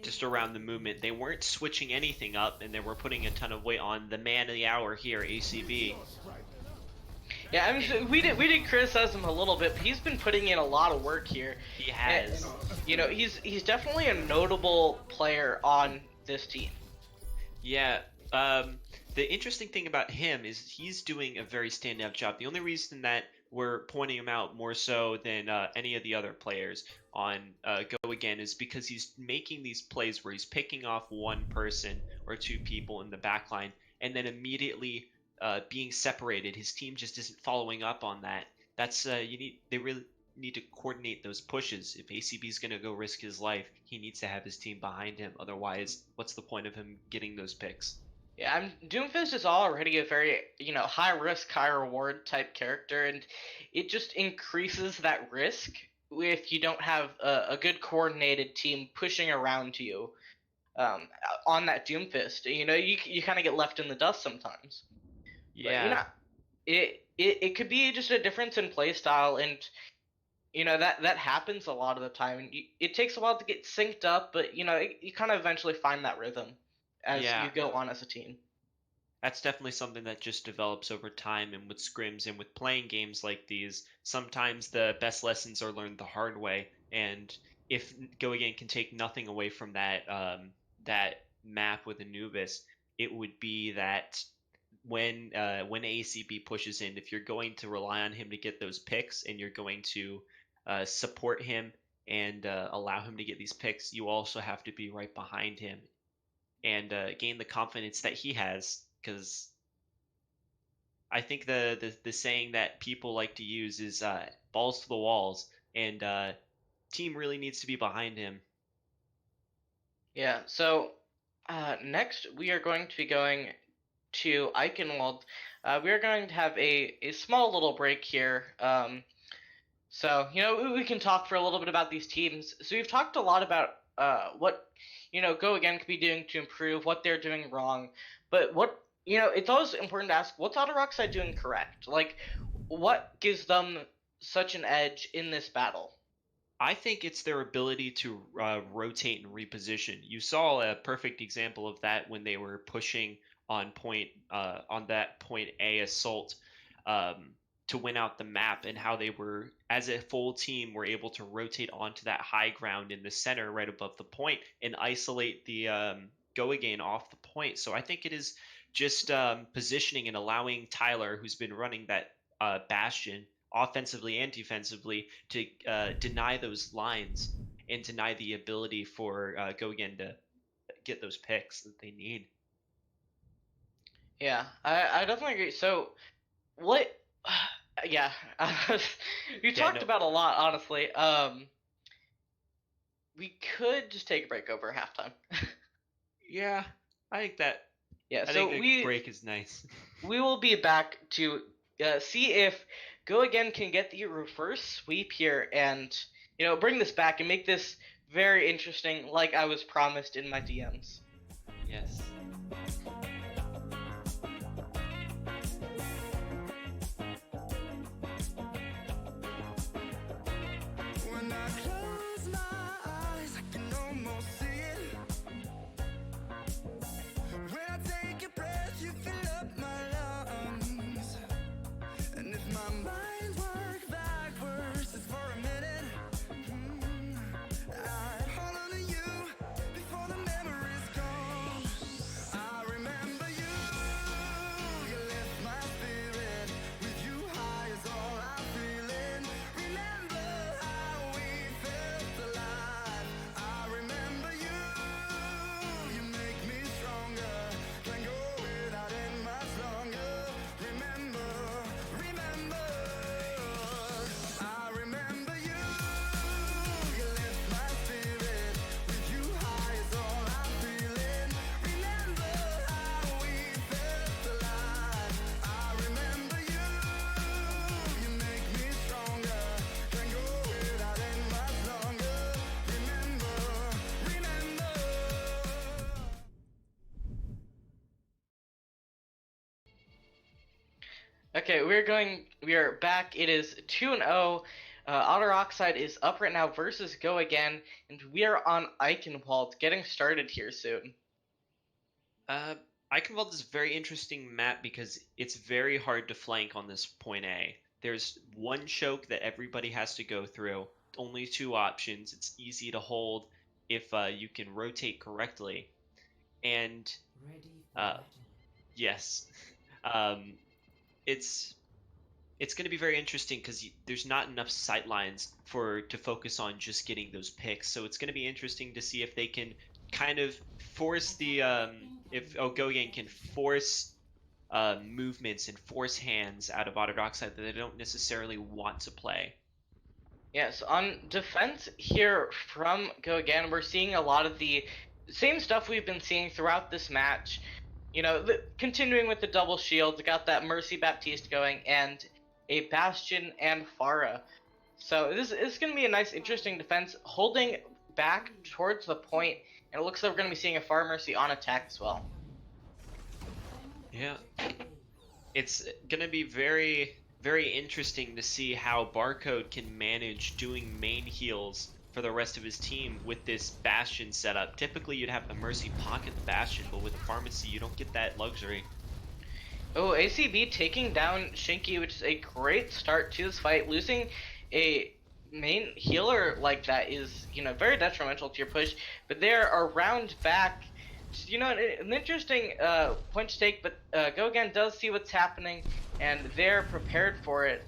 just around the movement. They weren't switching anything up, and they were putting a ton of weight on the man of the hour here, ACB. Yeah, I mean, we did criticize him a little bit, but he's been putting in a lot of work here. He has. And, he's definitely a notable player on this team. Yeah. The interesting thing about him is he's doing a very standout job. The only reason that we're pointing him out more so than any of the other players on Go Again is because he's making these plays where he's picking off one person or two people in the back line and then immediately being separated. His team just isn't following up on that. They really need to coordinate those pushes. If ACB is going to go risk his life, he needs to have his team behind him. Otherwise, what's the point of him getting those picks? Yeah, Doomfist is already a very, high risk, high reward type character, and it just increases that risk if you don't have a good coordinated team pushing around you um, on that Doomfist. You kind of get left in the dust sometimes. But Yeah, it could be just a difference in play style, and that happens a lot of the time. And it takes a while to get synced up, but you kind of eventually find that rhythm as yeah. you go on as a team. That's definitely something that just develops over time and with scrims and with playing games like these. Sometimes the best lessons are learned the hard way, and if Go Again can take nothing away from that map with Anubis, it would be that when ACB pushes in, if you're going to rely on him to get those picks and you're going to support him and allow him to get these picks, you also have to be right behind him and gain the confidence that he has. Because I think the saying that people like to use is balls to the walls, and team really needs to be behind him. Yeah, so next we are going to be going to Eichenwald. We are going to have a small little break here. So, we can talk for a little bit about these teams. So we've talked a lot about what, Go Again could be doing to improve, what they're doing wrong. But it's always important to ask, what's Otter Oxide doing correct? Like, what gives them such an edge in this battle? I think it's their ability to rotate and reposition. You saw a perfect example of that when they were pushing on that point A assault um, to win out the map, and how they were, as a full team, were able to rotate onto that high ground in the center right above the point and isolate the Go Again off the point. So I think it is just positioning and allowing Tyler, who's been running that bastion offensively and defensively, to deny those lines and deny the ability for Go Again to get those picks that they need. Yeah, I definitely agree. So, what? Yeah, we Yeah, talked no, about a lot, honestly. We could just take a break over halftime. yeah, I think that Yeah, I think so a we break is nice. we will be back to see if Go Again can get the reverse sweep here and bring this back and make this very interesting, like I was promised in my DMs. Yes. When I close my eyes, I can almost see it. When I take a breath, you fill up my lungs. And if my mind works backwards just for a minute, I'd hold on to you before the memory's gone. I remember you. You lift my spirit. With you high is all I'm feeling. Remember how we felt alive. I remember you. You make me stronger. Can't go without it much longer. Remember, remember. I remember you. You lift my spirit. With you high is all I'm feeling. Remember how we felt alive. I remember you. You make me stronger. Can't go without it much longer. Remember, remember. Okay, we are back. It is 2-0. Otter Oxide is up right now versus Go Again, and we are on Eichenwald, getting started here soon. Eichenwald is a very interesting map because it's very hard to flank on this point A. There's one choke that everybody has to go through. Only two options. It's easy to hold if you can rotate correctly. And Ready for uh, battle. yes, um, it's going to be very interesting because there's not enough sight lines to focus on just getting those picks. So it's going to be interesting to see if they can kind of force the if Go Again can force movements and force hands out of Otter Oxide that they don't necessarily want to play. Yes, on defense here from Go Again, we're seeing a lot of the same stuff we've been seeing throughout this match. Continuing with the double shields, got that Mercy Baptiste going, and a Bastion and Pharah. So this is going to be a nice, interesting defense, holding back towards the point, and it looks like we're going to be seeing a Pharah Mercy on attack as well. Yeah, it's going to be very, very interesting to see how Barcode can manage doing main heals for the rest of his team with this Bastion setup. Typically, you'd have the Mercy pocket the Bastion, but with the Pharmacy, you don't get that luxury. Oh, ACB taking down Shinky, which is a great start to this fight. Losing a main healer like that is, very detrimental to your push, but they're around back. An interesting point to take, but Go Again does see what's happening, and they're prepared for it.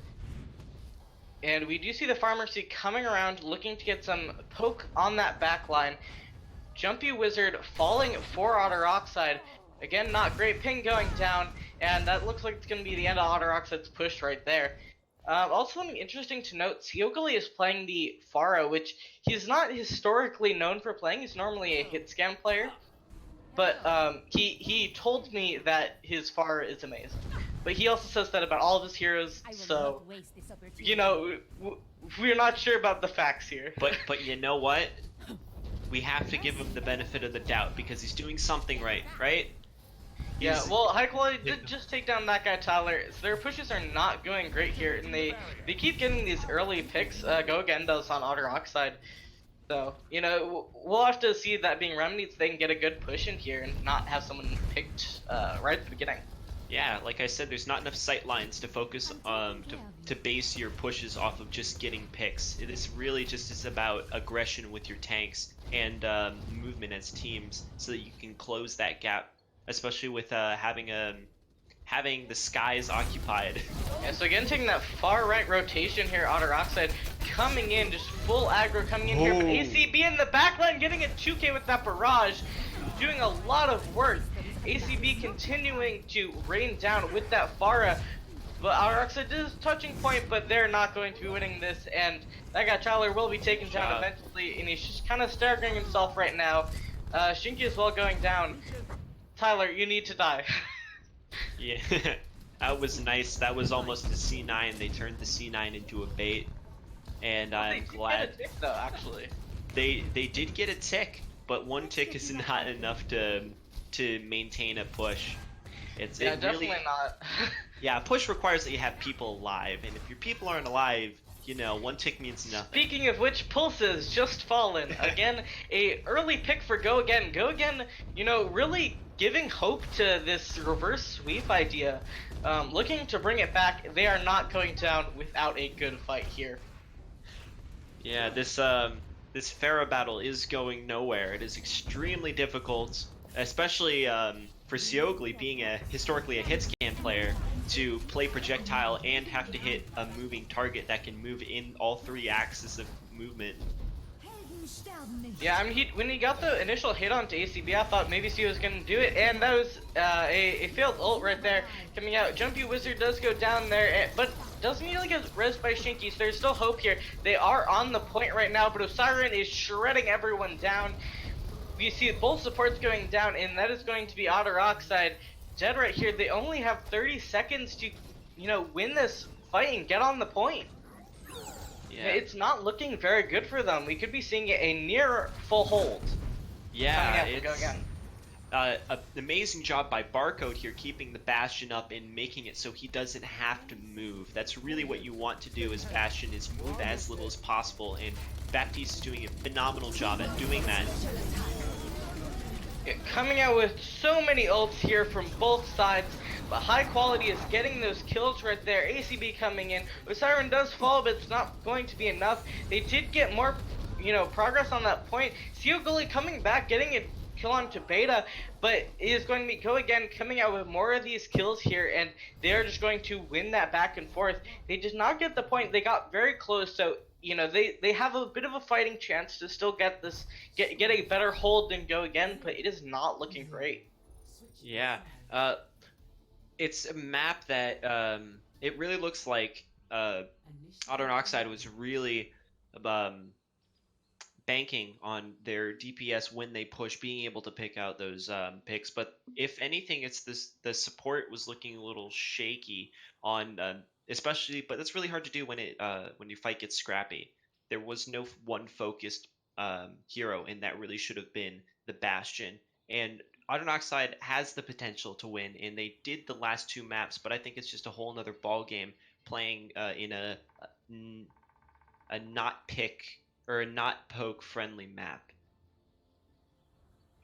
And we do see the Pharmacy coming around, looking to get some poke on that back line. Jumpy Wizard falling for Otter Oxide. Again, not great. Ping going down, and that looks like it's going to be the end of Otter Oxide's push right there. Also, something interesting to note, Siogli is playing the Pharah, which he's not historically known for playing. He's normally a hit scan player, but he told me that his Pharah is amazing. But he also says that about all of his heroes, so, you know, we're not sure about the facts here. But you know what? We have to give him the benefit of the doubt because he's doing something right, right? Yeah, He's- well, High Quality did just take down that guy Tyler. So their pushes are not going great here, and they keep getting these early picks. Go Again does on Otter Oxide. So, you know, we'll have to see that being remedied so they can get a good push in here and not have someone picked right at the beginning. Yeah, like I said, there's not enough sight lines to focus to base your pushes off of just getting picks. This really just is about aggression with your tanks and movement as teams, so that you can close that gap, especially with having the skies occupied. Yeah, so again, taking that far right rotation here, Otter Oxide coming in, just full aggro coming in here, but ACB in the backline getting a 2K with that barrage, doing a lot of work. ACB continuing to rain down with that Pharah, but Otter Oxide is touching point, but they're not going to be winning this, and that guy Tyler will be taken down eventually, and he's just kind of staggering himself right now. Shinky as well going down. Tyler, you need to die. Yeah, that was nice. That was almost a C9. They turned the C9 into a bait, and I'm glad. They did get a tick, though, actually. They did get a tick, but one tick is not enough to maintain a push. It definitely really, not. yeah, a push requires that you have people alive, and if your people aren't alive, you know, one tick means nothing. Speaking of which, Pulses just fallen. Again, a early pick for Go Again. Go Again, you know, really giving hope to this reverse sweep idea. Looking to bring it back. They are not going down without a good fight here. Yeah, this Pharah battle is going nowhere. It is extremely difficult, especially for Siogli being historically a hit scan player, to play projectile and have to hit a moving target that can move in all three axes of movement. Yeah, I mean, when he got the initial hit onto ACB, I thought maybe he was going to do it, and that was a failed ult right there coming out. Jumpy Wizard does go down there, but doesn't really get rezzed by Shinky, so there's still hope here. They are on the point right now, but Osiren is shredding everyone down. You see both supports going down, and that is going to be Otter Oxide dead right here. They only have 30 seconds to, you know, win this fight and get on the point. Yeah, It's not looking very good for them. We could be seeing a near full hold. yeah, Coming up, Go it's Again. an amazing job by Barcode here, keeping the Bastion up and making it so he doesn't have to move. That's really what you want to do as Bastion, is move as little as possible, and Baptiste is doing a phenomenal job at doing that. Coming out with so many ults here from both sides, but High Quality is getting those kills right there. ACB coming in. Osiren does fall, but it's not going to be enough. They did get more, you know, progress on that point. Siogli coming back, getting a kill onto Beta, but it is going to be Go Again coming out with more of these kills here, and they're just going to win that back and forth. They did not get the point. They got very close, so you know, they have a bit of a fighting chance to still get a better hold than Go Again, but it is not looking great. Yeah, it's a map that it really looks like Otter Oxide was really banking on their DPS when they push, being able to pick out those picks. But if anything, it's the support was looking a little shaky on especially, but that's really hard to do when your fight gets scrappy. There was no one focused hero, and that really should have been the Bastion. And Otter Oxide has the potential to win, and they did the last two maps, but I think it's just a whole nother ball game playing in a not pick or a not poke friendly map.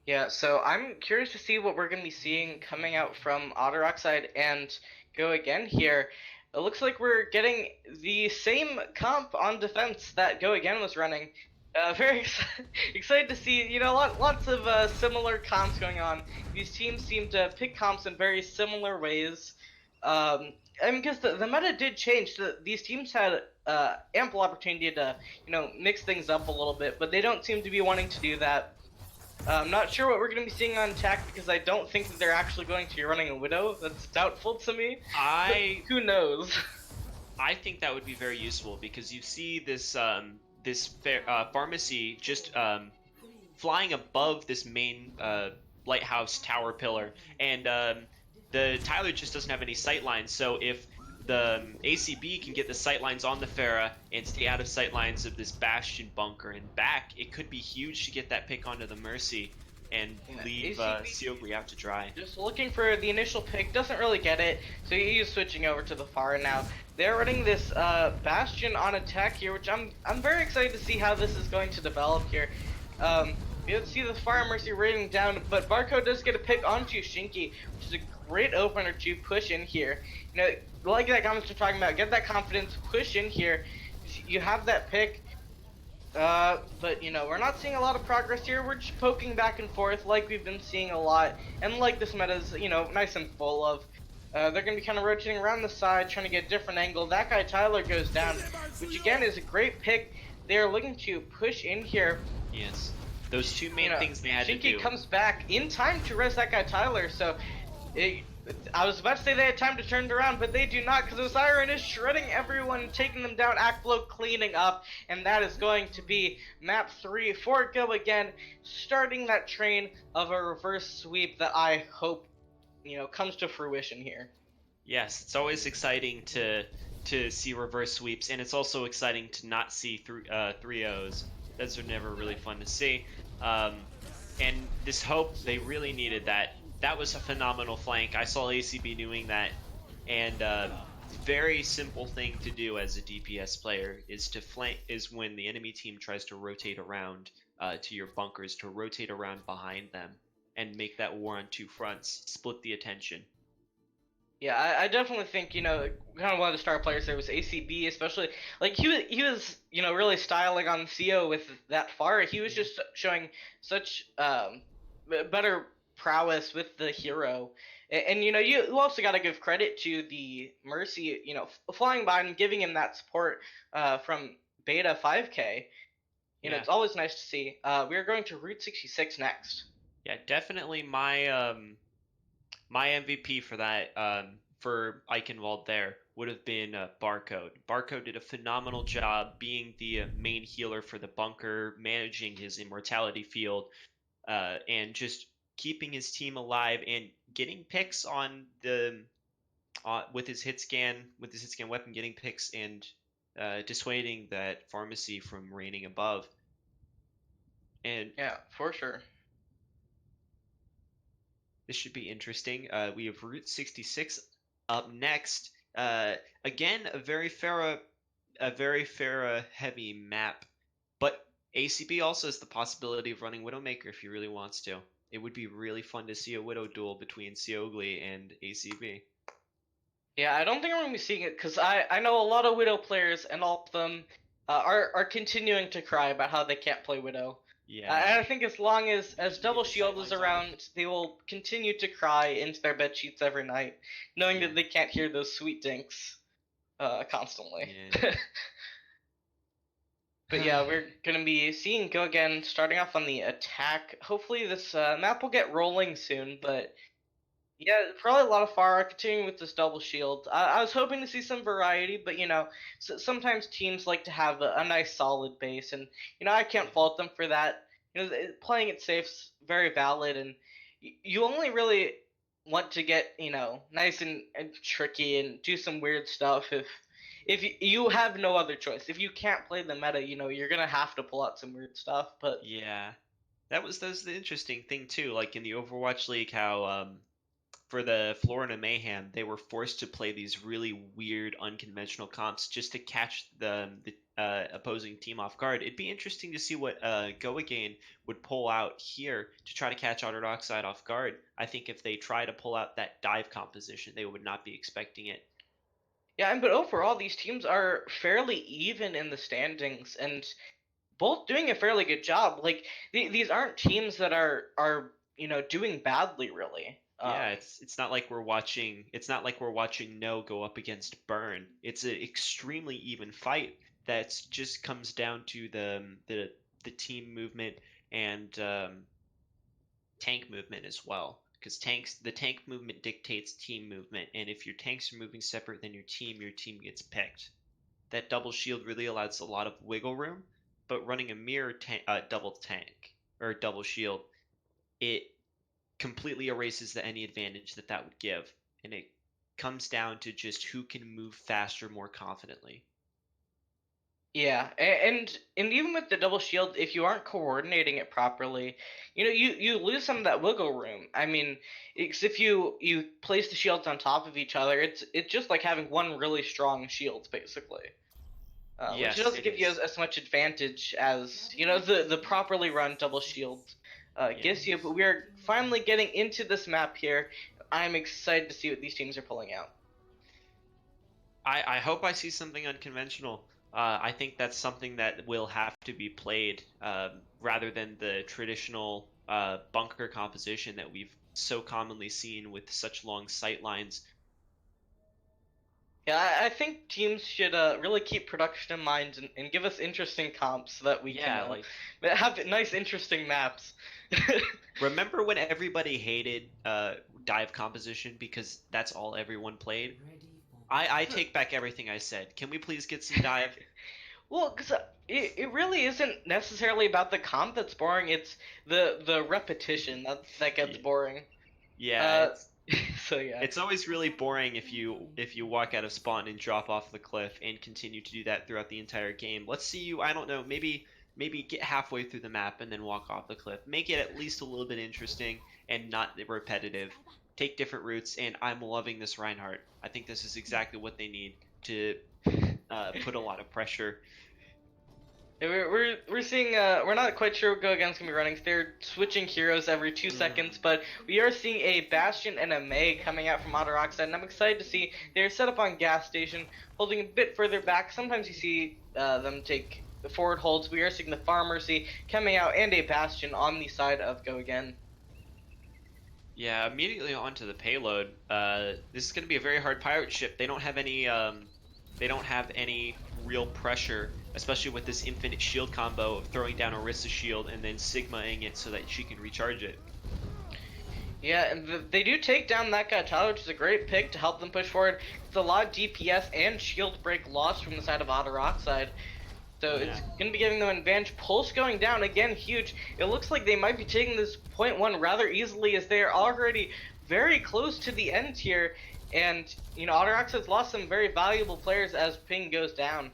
Yeah, so I'm curious to see what we're going to be seeing coming out from Otter Oxide and Go Again here. It looks like we're getting the same comp on defense that Go Again was running. Very excited to see, you know, lots of similar comps going on. These teams seem to pick comps in very similar ways. I mean, because the meta did change. These teams had ample opportunity to, you know, mix things up a little bit, but they don't seem to be wanting to do that. I'm not sure what we're going to be seeing on attack because I don't think that they're actually going to be running a Widow. That's doubtful to me. But I who knows? I think that would be very useful because you see this pharmacy just flying above this main lighthouse tower pillar, and the Tyler just doesn't have any sight lines. So if the ACB can get the sight lines on the Farah and stay out of sight lines of this Bastion bunker and back, it could be huge to get that pick onto the Mercy and Yeah, leave ACB Seogri out to dry. just looking for the initial pick, doesn't really get it, so he's switching over to the Far now. They're running this Bastion on attack here, which I'm very excited to see how this is going to develop here. You see the Fire Mercy raining down, but Barco does get a pick onto Shinky, which is a great opener to push in here. You know, like that comments are talking about, get that confidence, push in here. You have that pick. But you know, we're not seeing a lot of progress here. We're just poking back and forth like we've been seeing a lot, and like this meta's, you know, nice and full of. They're gonna be kind of rotating around the side, trying to get a different angle. That guy Tyler goes down, which again is a great pick. They're looking to push in here. Yes, those two main You know, things they had to Shinky do. comes back in time to res that guy Tyler, so I was about to say they had time to turn it around, but they do not, because Osiren is shredding everyone, taking them down, Akflo cleaning up, and that is going to be map 3 for Go Again, starting that train of a reverse sweep that I hope, you know, comes to fruition here. Yes, it's always exciting to see reverse sweeps, and it's also exciting to not see 3-0s. Those are never really fun to see. And this hope, they really needed that. That was a phenomenal flank. I saw ACB doing that, and very simple thing to do as a DPS player is to flank is when the enemy team tries to rotate around to your bunkers, to rotate around behind them and make that war on two fronts, split the attention. Yeah, I definitely think, you know, kind of one of the star players there was ACB, especially like he was you know really styling on CO with that far. He was just showing such better prowess with the hero, and you know you also got to give credit to the Mercy, you know, flying by and giving him that support from Beta 5K. You know, Yeah. it's always nice to see. We are going to Route 66 next. Yeah, definitely my MVP for that for Eichenwald there would have been Barcode. Barcode did a phenomenal job being the main healer for the bunker, managing his immortality field, and just keeping his team alive and getting picks on the with his hit scan weapon, getting picks and dissuading that pharmacy from raining above. And Yeah, for sure. this should be interesting. We have Route 66 up next. Again, a very Farah heavy map, but ACB also has the possibility of running Widowmaker if he really wants to. It would be really fun to see a Widow duel between Seogli and ACB. Yeah, I don't think I'm gonna be seeing it because I know a lot of Widow players and all of them are continuing to cry about how they can't play Widow. Yeah, I think as long as Double Shield is around, they will continue to cry into their bed sheets every night, knowing Yeah. that they can't hear those sweet dinks constantly. yeah. But yeah, we're gonna be seeing Go Again starting off on the attack. Hopefully this map will get rolling soon, but yeah, probably a lot of Pharah continuing with this double shield. I was hoping to see some variety, but you know, sometimes teams like to have a nice solid base, and you know I can't fault them for that. You know, playing it safe's very valid, and you only really want to get you know nice and tricky and do some weird stuff if you have no other choice. If you can't play the meta, you know you're gonna have to pull out some weird stuff. But Yeah, that was the interesting thing too. Like in the Overwatch League, how for the Florida Mayhem, they were forced to play these really weird, unconventional comps just to catch the opposing team off guard. It'd be interesting to see what Go Again would pull out here to try to catch Otter Oxide off guard. I think if they try to pull out that dive composition, they would not be expecting it. yeah, but overall these teams are fairly even in the standings, and both doing a fairly good job. Like these aren't teams that are you know doing badly really. Yeah, it's not like we're watching No go up against Burn. It's an extremely even fight that just comes down to the team movement and tank movement as well, because the tank movement dictates team movement, and if your tanks are moving separate than your team gets picked. That double shield really allows a lot of wiggle room, but running a double tank or double shield, it completely erases any advantage that would give, and it comes down to just who can move faster more confidently. Yeah, and even with the double shield, if you aren't coordinating it properly, you lose some of that wiggle room. I mean, if you place the shields on top of each other, it's just like having one really strong shield, basically. Which Yes, doesn't it give you is. as much advantage as the properly run double shield gives you. But we are finally getting into this map here. I'm excited to see what these teams are pulling out. I hope I see something unconventional. I think that's something that will have to be played rather than the traditional bunker composition that we've so commonly seen with such long sight lines. Yeah, I think teams should really keep production in mind and give us interesting comps so that we can Yeah, like have nice, interesting maps. remember when everybody hated dive composition because that's all everyone played? Ready for I take back everything I said. Can we please get some dive? Well, because it really isn't necessarily about the comp that's boring. It's the repetition that gets Yeah, boring. yeah, Uh, so yeah. it's always really boring if you walk out of spawn and drop off the cliff and continue to do that throughout the entire game. Let's see you, I don't know, maybe get halfway through the map and then walk off the cliff. Make it at least a little bit interesting and not repetitive. Take different routes, and I'm loving this Reinhardt. I think this is exactly what they need to put a lot of pressure. Yeah, we're seeing we're not quite sure what Go Again's gonna be running. They're switching heroes every 2 seconds, but we are seeing a Bastion and a Mei coming out from Otter Oxide, and I'm excited to see they're set up on gas station, holding a bit further back. Sometimes you see them take the forward holds. We are seeing the Pharmacy coming out and a Bastion on the side of Go Again. Yeah, immediately onto the payload. This is going to be a very hard pirate ship. They don't have any real pressure, especially with this infinite shield combo of throwing down Orisa's shield and then Sigma-ing it so that she can recharge it. Yeah, and they do take down that guy Tyler, which is a great pick to help them push forward. It's a lot of DPS and shield break lost from the side of Otter Oxide. So it's going to be giving them an advantage. Pulse going down, again, huge. It looks like they might be taking this point 1 rather easily as they are already very close to the end here. And, Otter Oxide's lost some very valuable players as ping goes down.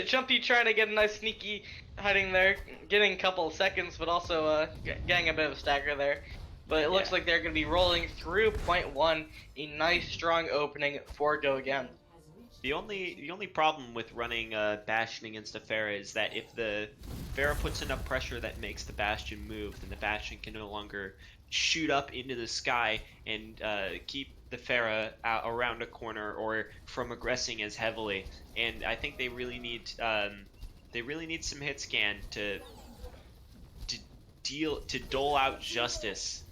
Jumpy trying to get a nice sneaky hiding there, getting a couple of seconds, but also getting a bit of a stagger there. But it looks like they're going to be rolling through point 1, a nice strong opening for Go Again. The only problem with running Bastion against a Pharah is that if the Pharah puts enough pressure that makes the Bastion move, then the Bastion can no longer shoot up into the sky and keep the Pharah out around a corner or from aggressing as heavily. And I think they really need some hit scan to dole out justice.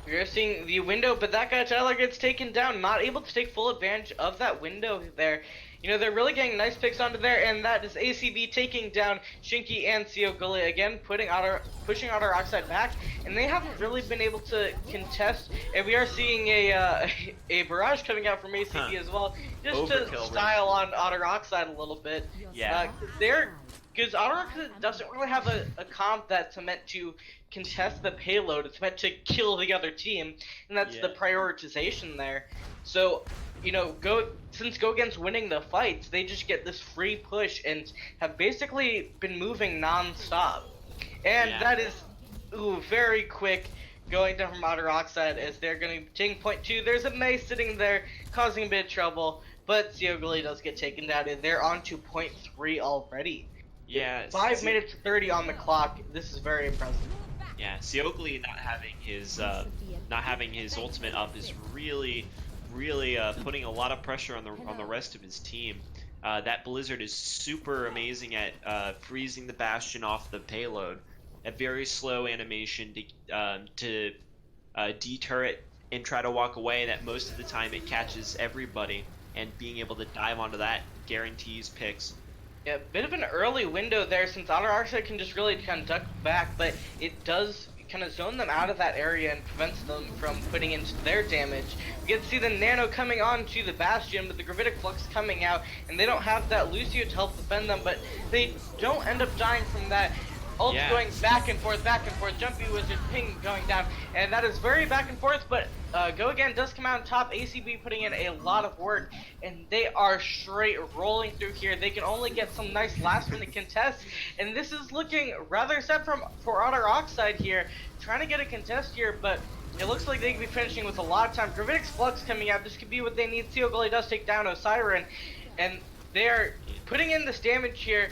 We're seeing the window, but that guy Tyler gets taken down, not able to take full advantage of that window there. They're really getting nice picks onto there, and that is ACB taking down Shinky and Gully again, pushing Otter Oxide back, and they haven't really been able to contest. And we are seeing a barrage coming out from ACB as well, just Overkill, to style on Otter Oxide a little bit. Yeah. Because Otter Oxide doesn't really have a comp that's meant to contest the payload. It's meant to kill the other team, and that's the prioritization there. So, since Go Again's winning the fights, they just get this free push and have basically been moving non-stop. And that is very quick going down from Otter Oxide as they're going to be taking point 2. There's a Mei sitting there causing a bit of trouble, but Gully does get taken down, and they're on to point 3 already. Yeah. 5 minutes 30 on the clock. This is very impressive. Yeah, Siogli not having his ultimate up is really putting a lot of pressure on the rest of his team. That Blizzard is super amazing at freezing the Bastion off the payload. A very slow animation to deter it and try to walk away. That most of the time it catches everybody, and being able to dive onto that guarantees picks. Yeah, bit of an early window there since Otter Oxide can just really kind of duck back, but it does kind of zone them out of that area and prevents them from putting into their damage. You can see the Nano coming on to the Bastion, but the Gravitic Flux coming out, and they don't have that Lucio to help defend them, but they don't end up dying from that. Ult Yeah. going back and forth, Jumpy Wizard ping going down, and that is very back and forth, but Go Again does come out on top, ACB putting in a lot of work, and they are straight rolling through here. They can only get some nice last minute contests, and this is looking rather set for Otter Oxide here, trying to get a contest here, but it looks like they could be finishing with a lot of time. Gravitic's Flux coming out, this could be what they need. Seal Gully does take down Osiren, and they are putting in this damage here.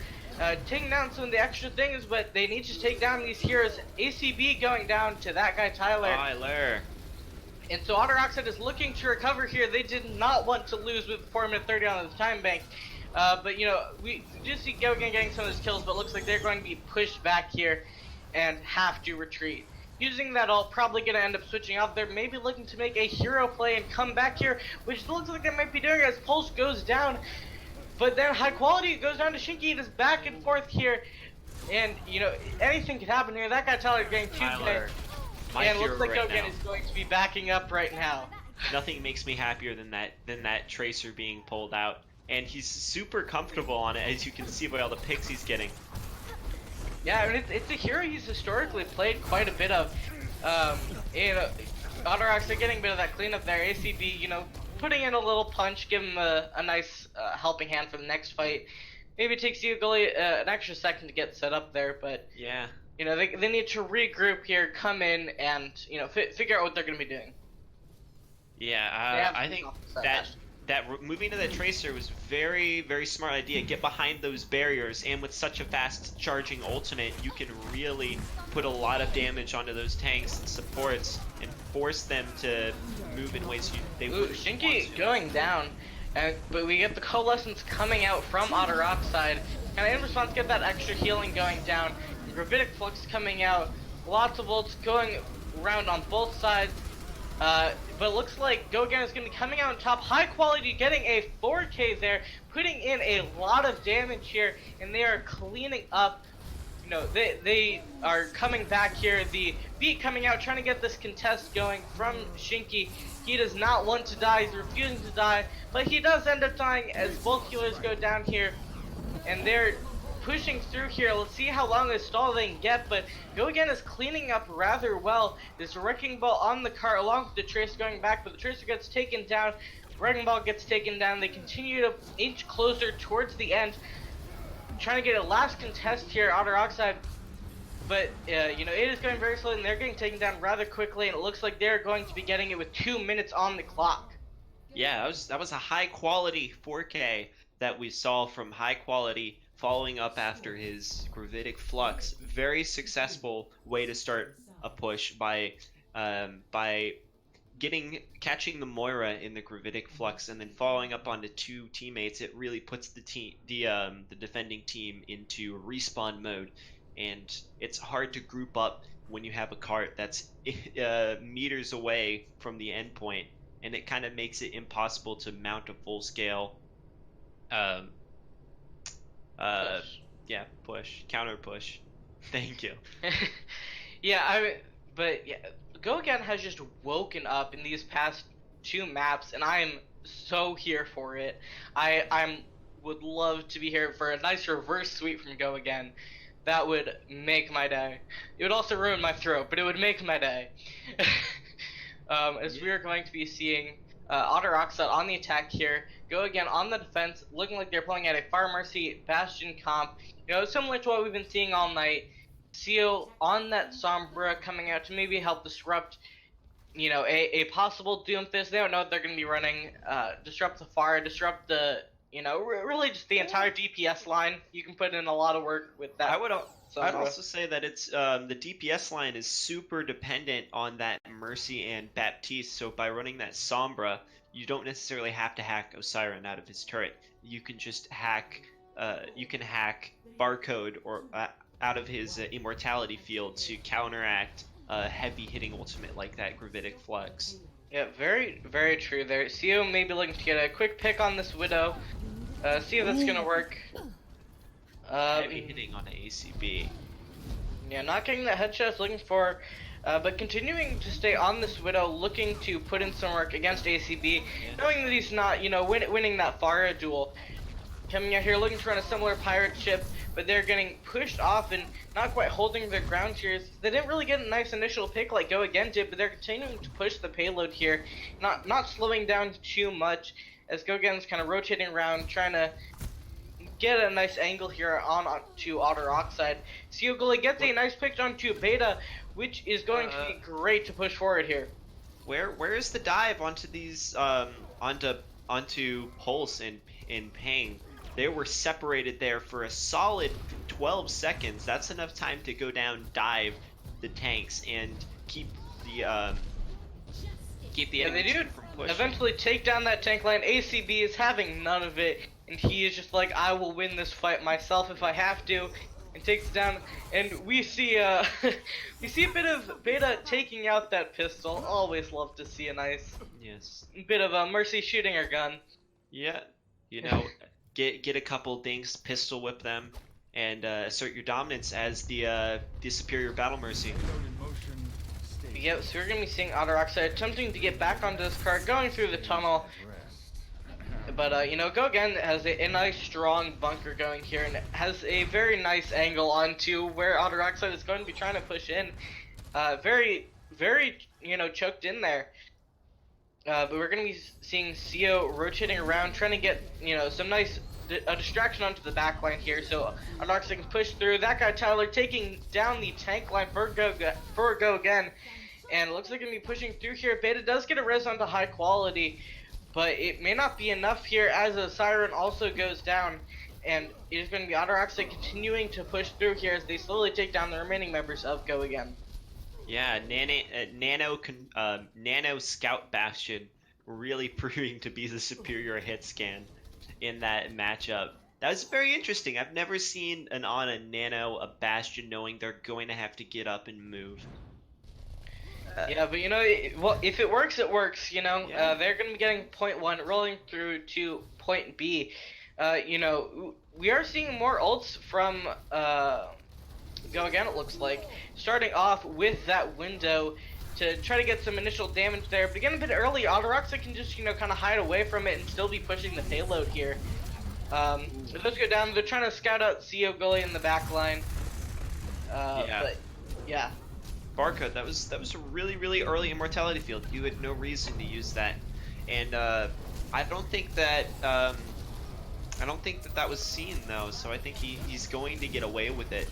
Taking down some of the extra things, but they need to take down these heroes. ACB going down to that guy Tyler. And so Otter Oxide is looking to recover here. They did not want to lose with 4 minute 30 on the time bank. But you know, we just see Go Again getting some of those kills, but looks like they're going to be pushed back here and have to retreat. Using that ult, probably going to end up switching out. They're maybe looking to make a hero play and come back here, which looks like they might be doing as Pulse goes down. But then High Quality goes down to Shinky. It is back and forth here. And, you know, anything could happen here. That guy Tyler getting 2K. And looks like Go Again is going to be backing up right now. Nothing makes me happier than that Tracer being pulled out. And he's super comfortable on it, as you can see by all the picks he's getting. Yeah, I mean, it's a hero he's historically played quite a bit of. You know, Otter Oxide getting a bit of that cleanup there. ACB, you know, putting in a little punch, give him a nice helping hand for the next fight. Maybe it takes you an extra second to get set up there, but yeah, you know, they need to regroup here, come in, and you know, figure out what they're going to be doing. Yeah, I think that moving to the Tracer was very, very smart idea. Get behind those barriers, and with such a fast charging ultimate, you can really put a lot of damage onto those tanks and supports and force them to move in ways they wouldn't want Shinky to. going down, but we get the coalescence coming out from Otter Oxide, and in response get that extra healing going down. Gravitic Flux coming out, lots of ults going around on both sides. But it looks like Go Again is going to be coming out on top. High Quality getting a 4K there, putting in a lot of damage here, and they are cleaning up. You know, they are coming back here. The Beat coming out, trying to get this contest going from Shinky. He does not want to die. He's refusing to die, but he does end up dying as both healers go down here, and they're pushing through here. Let's see how long this stall they can get, but Go Again is cleaning up rather well. There's a Wrecking Ball on the cart along with the Tracer going back, but the Tracer gets taken down. Wrecking Ball gets taken down. They continue to inch closer towards the end, trying to get a last contest here, Otter Oxide. But, you know, it is going very slowly, and they're getting taken down rather quickly, and it looks like they're going to be getting it with 2 minutes on the clock. Yeah, that was a high quality 4K that we saw from High Quality following up after his Gravitic Flux. Very successful way to start a push by catching the Moira in the Gravitic Flux and then following up onto 2 teammates. It really puts the defending team into respawn mode, and it's hard to group up when you have a cart that's meters away from the endpoint, and it kind of makes it impossible to mount a full scale counter push. Thank you. Yeah, but yeah, Go Again has just woken up in these past 2 maps, and I am so here for it. I would love to be here for a nice reverse sweep from Go Again. That would make my day. It would also ruin my throat, but it would make my day. As we are going to be seeing Otter Oxide on the attack here, Go Again on the defense, looking like they're playing at a Fire Mercy Bastion comp. You know, similar to what we've been seeing all night. Seal on that Sombra coming out to maybe help disrupt, you know, a possible Doomfist. They don't know what they're going to be running. Disrupt the fire, disrupt the, you know, really just the entire DPS line. You can put in a lot of work with that. I'd also say that it's the DPS line is super dependent on that Mercy and Baptiste. So by running that Sombra, you don't necessarily have to hack Osiren out of his turret. You can just hack. You can hack Barcode or out of his immortality field to counteract a heavy hitting ultimate like that Gravitic Flux. Yeah, very, very true there. CEO may be looking to get a quick pick on this Widow. See if that's gonna work. Heavy Mm, hitting on an ACB. yeah, not getting that headshot looking for, but continuing to stay on this Widow, looking to put in some work against ACB, Yeah. knowing that he's not, winning that Farah duel. Coming out here looking to run a similar pirate ship, but they're getting pushed off and not quite holding their ground here. They didn't really get a nice initial pick like Go Again did, but they're continuing to push the payload here, not slowing down too much as Go Again's kind of rotating around, trying to get a nice angle here onto Otter Oxide. Seoguli gets a nice pick onto Beta, which is going to be great to push forward here. Where is the dive onto these onto Pulse and Pang? They were separated there for a solid 12 seconds. That's enough time to go down, dive the tanks, and keep the Yeah, they enemy do team from pushing. eventually take down that tank line. ACB is having none of it, and he is just like, I will win this fight myself if I have to, and takes it down. And we see we see a bit of Beta taking out that pistol. Always love to see a nice Yes. bit of a Mercy shooting her gun. Yeah. You know, get a couple dinks, pistol whip them, and assert your dominance as the superior battle mercy. Yep, so we're gonna be seeing Otter Oxide attempting to get back onto this cart, going through the tunnel. But Go Again has a nice strong bunker going here and has a very nice angle onto where Otter Oxide is going to be trying to push in. Very, choked in there. But we're gonna be seeing CO rotating around, trying to get, some nice a distraction onto the back line here, so Otter Oxide can push through. That guy Tyler taking down the tank line for Go Again. And it looks like gonna be pushing through here. Beta does get a res onto high quality, but it may not be enough here as a Siren also goes down. And it is going to be Otter Oxide continuing to push through here as they slowly take down the remaining members of Go Again. Yeah, Nano Scout Bastion really proving to be the superior hit scan in that matchup. That was very interesting. I've never seen on a Nano a Bastion knowing they're going to have to get up and move. Yeah, but well, if it works, it works. Yeah. They're going to be getting point 1, rolling through to point B. We are seeing more ults from Go Again, it looks like. Starting off with that window to try to get some initial damage there. But again, a bit early, Otter Oxide can just, kind of hide away from it and still be pushing the payload here. It does go down. They're trying to scout out CO Gully in the back line. Yeah. But, yeah. Barcode, that was a really early immortality field. You had no reason to use that, and I don't think that that was seen though. So I think he's going to get away with it.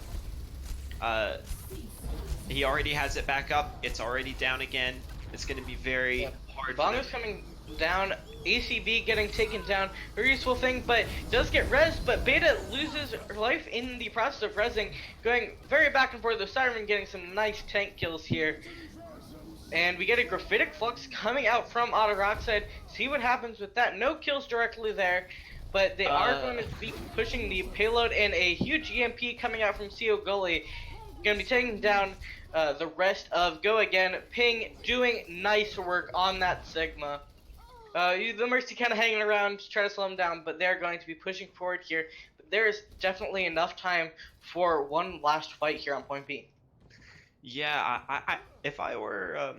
He already has it back up. It's already down again. It's going to be very hard. Bongo's coming down. ACB getting taken down. Very useful thing, but does get res, but Beta loses her life in the process of resing. Going very back and forth. The Siren getting some nice tank kills here. And we get a Graphitic Flux coming out from Otter Oxide. See what happens with that. No kills directly there, but they are going to be pushing the payload, and a huge EMP coming out from CO Gully. Going to be taking down the rest of Go Again. Ping doing nice work on that Sigma. The Mercy kind of hanging around to try to slow them down, but they're going to be pushing forward here. But there is definitely enough time for one last fight here on point B. Yeah, if I were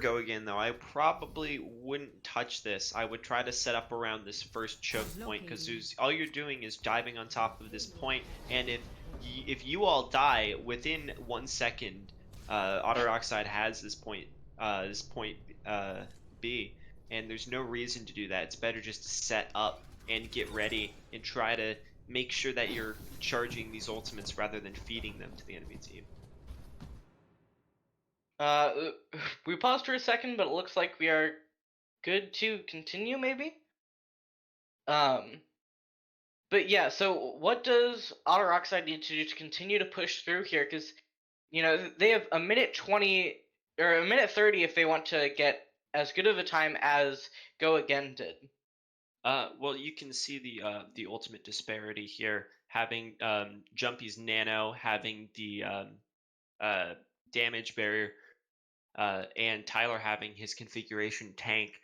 Go Again though, I probably wouldn't touch this. I would try to set up around this first choke point, because all you're doing is diving on top of this point, and if you all die within 1 second, Otter Oxide has this point B, and there's no reason to do that. It's better just to set up and get ready and try to make sure that you're charging these ultimates rather than feeding them to the enemy team. We paused for a second, but it looks like we are good to continue, maybe? But yeah, so what does Otter Oxide need to do to continue to push through here? Because, they have a minute 20, or a minute 30 if they want to get as good of a time as Go Again did. Well, you can see the ultimate disparity here, having Jumpy's nano, having the damage barrier, and Tyler having his configuration tank.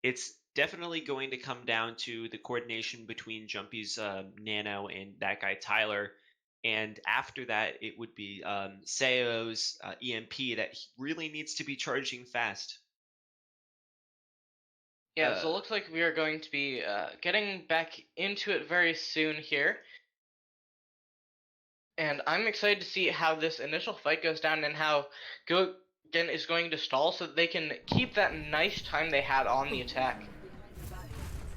It's definitely going to come down to the coordination between Jumpy's Nano and that guy Tyler. And after that, it would be Seo's EMP that he really needs to be charging fast. Yeah, so it looks like we are going to be getting back into it very soon here. And I'm excited to see how this initial fight goes down and how Gogen is going to stall so that they can keep that nice time they had on the attack.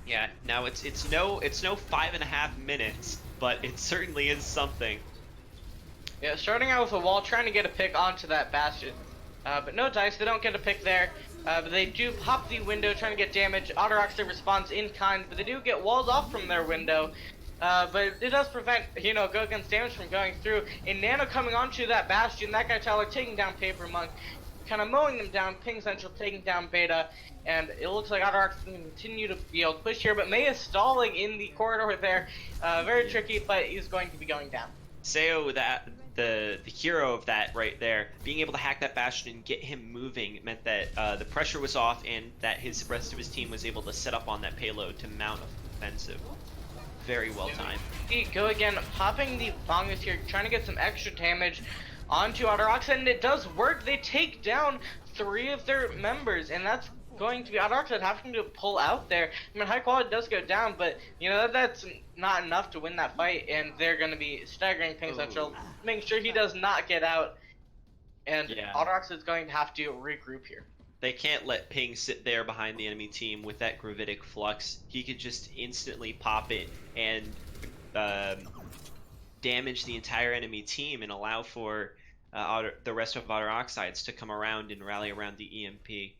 Yeah, now it's no 5.5 minutes, but it certainly is something. Yeah, starting out with a wall, trying to get a pick onto that bastion. But no dice, they don't get a pick there. But they do pop the window, trying to get damage. Otter Oxide responds in kind, but they do get walls off from their window. But it does prevent, Gogen's damage from going through. And Nano coming onto that bastion, that guy Tyler taking down Paper Monk, kind of mowing them down. Ping Central taking down Beta. And it looks like Otter Oxide can continue to be able to push here, but May is stalling in the corridor there. Very tricky, but he's going to be going down. Seo, the hero of that right there, being able to hack that bastion and get him moving meant that the pressure was off and that his rest of his team was able to set up on that payload to mount offensive. Very well timed. Go again, popping the bongus here, trying to get some extra damage onto Otter Oxide, and it does work. They take down 3 of their members, and that's going to be Otter Oxide having to pull out there. I mean, high quality does go down, but that's not enough to win that fight, and they're going to be staggering Ping Central, making sure he does not get out, and Otter Oxide is going to have to regroup here. They can't let Ping sit there behind the enemy team with that gravitic flux. He could just instantly pop it and damage the entire enemy team and allow for the rest of Otter Oxides to come around and rally around the EMP.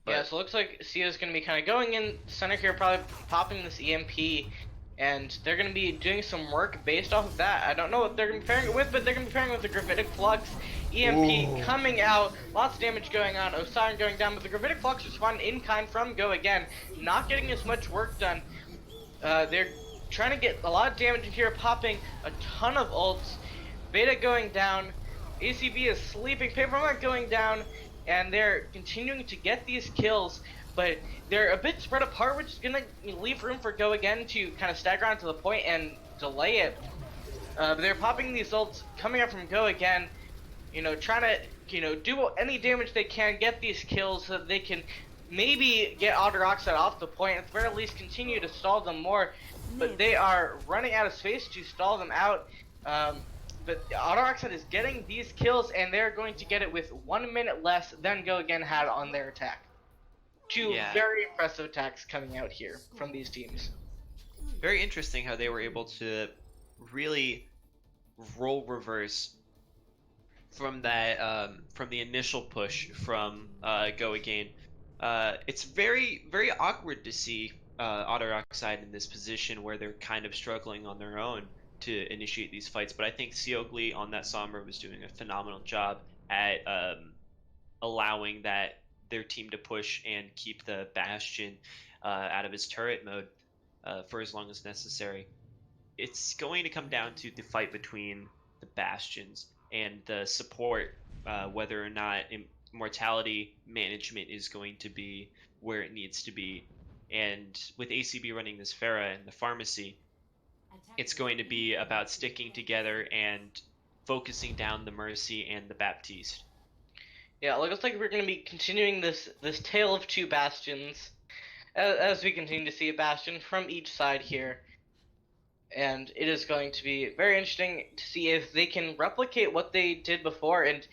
Yeah, so it looks like Sio's going to be kind of going in center here, probably popping this EMP, and they're going to be doing some work based off of that. I don't know what they're going to be pairing it with, but they're going to be pairing it with the Gravitic Flux. EMP coming out, lots of damage going on, Oxide going down, but the Gravitic Flux responding in kind from Go Again, not getting as much work done. They're trying to get a lot of damage in here, popping a ton of ults. Beta going down, ACB is sleeping, Papermark going down, and they're continuing to get these kills, but they're a bit spread apart, which is going to leave room for Go Again to kind of stagger onto the point and delay it. But they're popping these ults coming up from Go Again, trying to, do any damage they can, get these kills so that they can maybe get Otter Oxide off the point, at the very least continue to stall them more, but they are running out of space to stall them out. But Otter Oxide is getting these kills, and they're going to get it with 1 minute less than Go Again had on their attack. 2 very impressive attacks coming out here from these teams. Very interesting how they were able to really role reverse from that from the initial push from Go Again. It's very, very awkward to see Otter Oxide in this position where they're kind of struggling on their own to initiate these fights, but I think Seogli on that Sombra was doing a phenomenal job at allowing their team to push and keep the Bastion out of his turret mode for as long as necessary. It's going to come down to the fight between the Bastions and the support, whether or not mortality management is going to be where it needs to be. And with ACB running this Pharah in the pharmacy, it's going to be about sticking together and focusing down the Mercy and the Baptiste. Yeah, it looks like we're going to be continuing this tale of 2 bastions, as we continue to see a bastion from each side here. And it is going to be very interesting to see if they can replicate what they did before. And,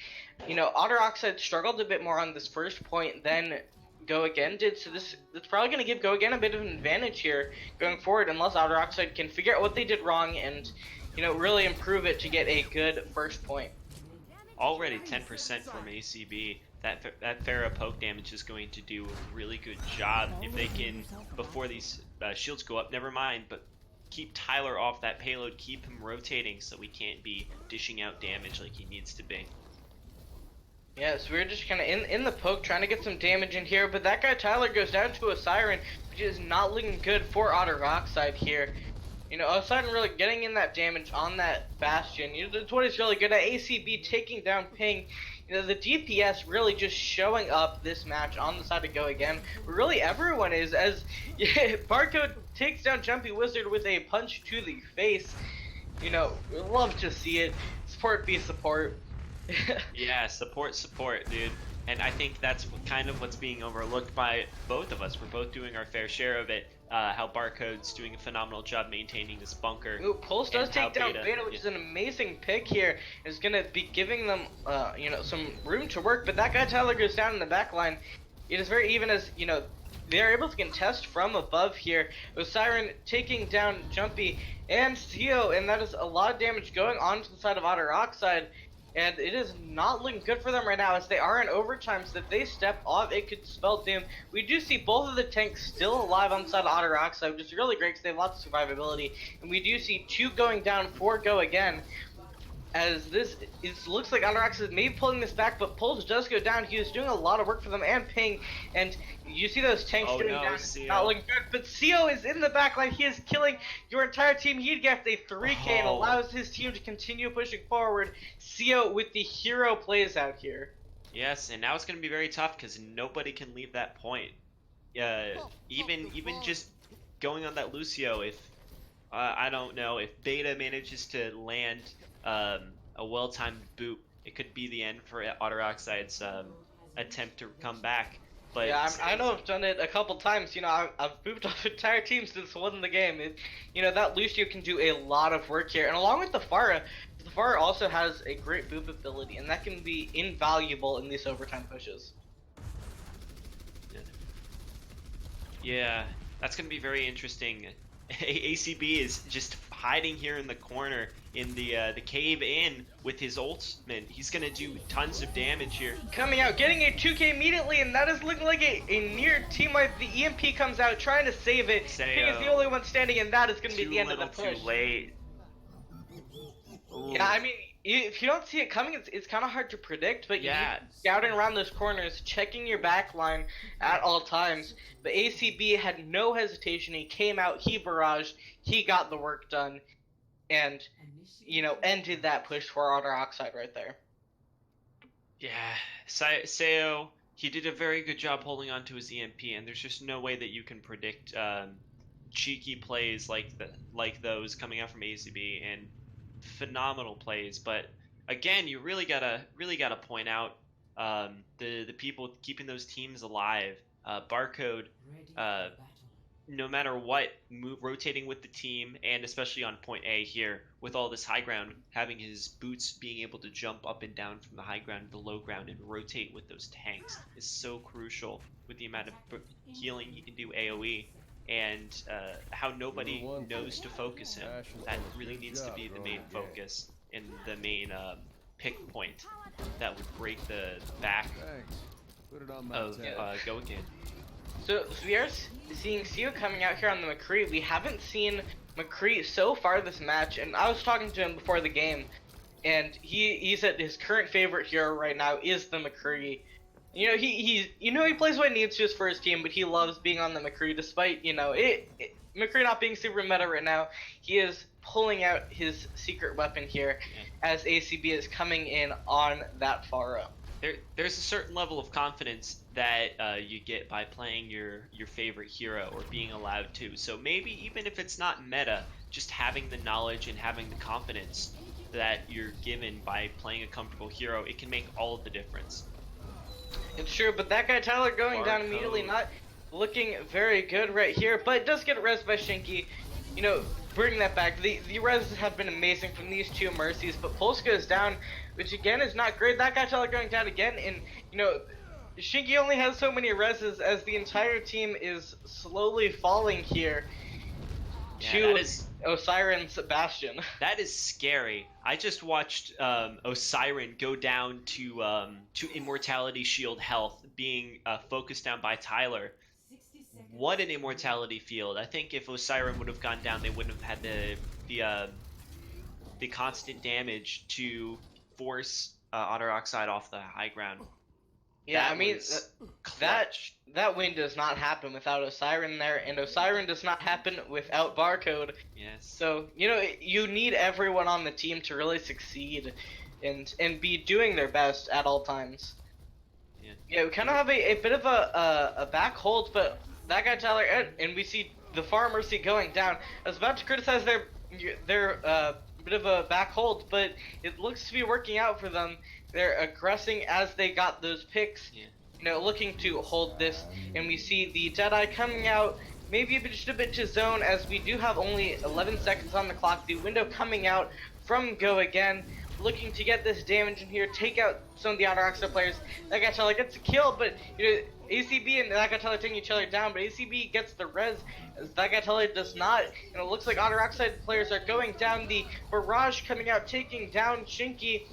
Otter Oxide struggled a bit more on this first point than Go Again did, so that's probably going to give Go Again a bit of an advantage here going forward, unless Otter Oxide can figure out what they did wrong and, really improve it to get a good first point. Already 10% from ACB. That Pharah poke damage is going to do a really good job if they can, before these shields go up, never mind, but keep Tyler off that payload, keep him rotating so he can't be dishing out damage like he needs to be. Yeah, so we're just kind of in the poke, trying to get some damage in here, but that guy Tyler goes down to a Siren, which is not looking good for Otter Oxide here. Oxide really getting in that damage on that Bastion. That's what he's really good at. ACB taking down Ping the DPS really just showing up this match on the side of Go Again. Really, everyone is, as Barcode takes down Jumpy Wizard with a punch to the face. Love to see it. Support be support. Yeah, support, dude. And I think that's kind of what's being overlooked by both of us. We're both doing our fair share of it. How Barcode's doing a phenomenal job maintaining this bunker. Ooh, Pulse does take down Beta, which yeah. is an amazing pick here. It's gonna be giving them, some room to work. But that guy Tyler goes down in the back line. It is very even as they're able to contest from above here. Osiren taking down Jumpy and Theo, and that is a lot of damage going on to the side of Otter Oxide. And it is not looking good for them right now as they are in overtime, so if they step off, it could spell doom. We do see both of the tanks still alive on the side of Otter Oxide, which is really great because they have lots of survivability. And we do see 2 going down, 4 go again. As it looks like Otter Oxide is maybe pulling this back, but Pulse does go down. He was doing a lot of work for them and Ping, and you see those tanks down. CO. Not looking good, but CO is in the back line. He is killing your entire team. He gets a 3K and allows his team to continue pushing forward. CO with the hero plays out here. Yes, and now it's going to be very tough because nobody can leave that point. Even just going on that Lucio, if I don't know, if Beta manages to land a well-timed boot, it could be the end for Otter Oxide's attempt to come back. But yeah, I know I've done it a couple times. I've booped off entire teams to win the game. That Lucio can do a lot of work here, and along with the Pharah also has a great boop ability, and that can be invaluable in these overtime pushes. Yeah, that's gonna be very interesting. ACB is just hiding here in the corner in the cave in with his ultimate. He's gonna do tons of damage here. Coming out, getting a 2K immediately, and that is looking like a near team wipe. The EMP comes out, trying to save it. Ping is the only one standing, and that is gonna be the end of the push. Too late. Yeah, I mean, if you don't see it coming, it's kind of hard to predict, but you keep scouting around those corners, checking your back line at all times. But ACB had no hesitation. He came out, he barraged, he got the work done, and, ended that push for Otter Oxide right there. Yeah, Seo, he did a very good job holding on to his EMP, and there's just no way that you can predict cheeky plays like those coming out from ACB, and phenomenal plays. But again, you really gotta point out the people keeping those teams alive. Barcode, no matter what, rotating with the team, and especially on point A here with all this high ground, having his boots being able to jump up and down from the high ground to the low ground and rotate with those tanks is so crucial with the amount of healing he can do AoE. And how nobody knows to focus him. That really needs to be the main focus and the main pick point that would break the back of Go Again. So we are seeing Seo coming out here on the McCree. We haven't seen McCree so far this match, and I was talking to him before the game, and he said his current favorite hero right now is the McCree. He plays what he needs just for his team, but he loves being on the McCree despite, McCree not being super meta right now. He is pulling out his secret weapon here as ACB is coming in on that Pharah. There's a certain level of confidence that you get by playing your favorite hero or being allowed to. So maybe even if it's not meta, just having the knowledge and having the confidence that you're given by playing a comfortable hero, it can make all of the difference. It's true, but that guy Tyler going down immediately, not looking very good right here, but it does get res by Shinky. Bringing that back. The reses have been amazing from these two Mercies, but Pulse goes down, which again is not great. That guy Tyler going down again, and Shinky only has so many reses as the entire team is slowly falling here to Osiren's Bastion. That is scary. I just watched Osiren go down to Immortality Shield health, being focused down by Tyler. What an Immortality field. I think if Osiren would have gone down, they wouldn't have had the constant damage to force Otter Oxide off the high ground. Yeah, I mean, that win does not happen without Osiren there, and Osiren does not happen without Barcode. Yes. So, you need everyone on the team to really succeed. and be doing their best at all times. Yeah. Yeah, we kind of have a bit of a back hold, but that guy Tyler, and we see the Pharmacy going down. I was about to criticize their bit of a back hold, but it looks to be working out for them. They're aggressing as they got those picks, Yeah. looking to hold this, and we see the Jedi coming out, maybe just a bit to zone, as we do have only 11 seconds on the clock. The window coming out from Go Again, looking to get this damage in here, take out some of the Outer Oxide players. Nagatella gets a kill, but ACB and Nagatella taking each other down, but ACB gets the res, as Nagatella does not, and it looks like Otter Oxide players are going down. The barrage coming out, taking down Shinky,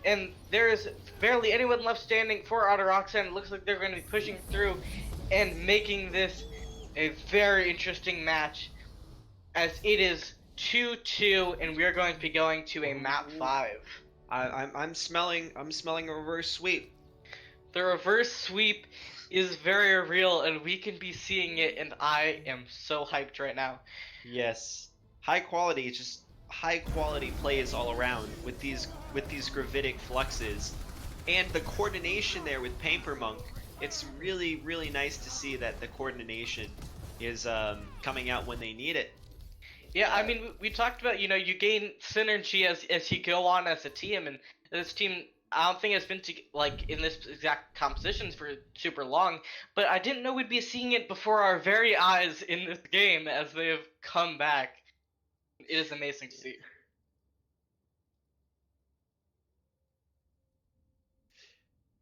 and there is barely anyone left standing for Otter Oxide. It looks like they're going to be pushing through and making this a very interesting match, as it is 2-2, and we are going to be going to a map 5. I'm smelling a reverse sweep. The reverse sweep is very real, and we can be seeing it, and I am so hyped right now. Yes. High quality, just high quality plays all around with these gravitic fluxes. And the coordination there with Paper Monk, it's really, really nice to see that the coordination is coming out when they need it. Yeah, I mean, we talked about, you gain synergy as you go on as a team, and this team, I don't think it's been in this exact compositions for super long, but I didn't know we'd be seeing it before our very eyes in this game as they have come back. It is amazing to see.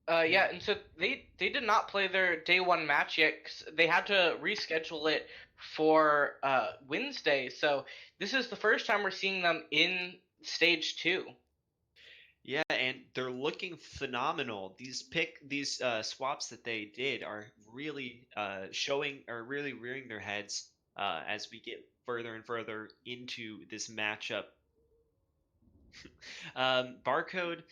Yeah, and so they did not play their day 1 match yet, 'cause they had to reschedule it for Wednesday. So this is the first time we're seeing them in stage 2. Yeah, and they're looking phenomenal. These swaps that they did are really really rearing their heads as we get further and further into this matchup. Barcode,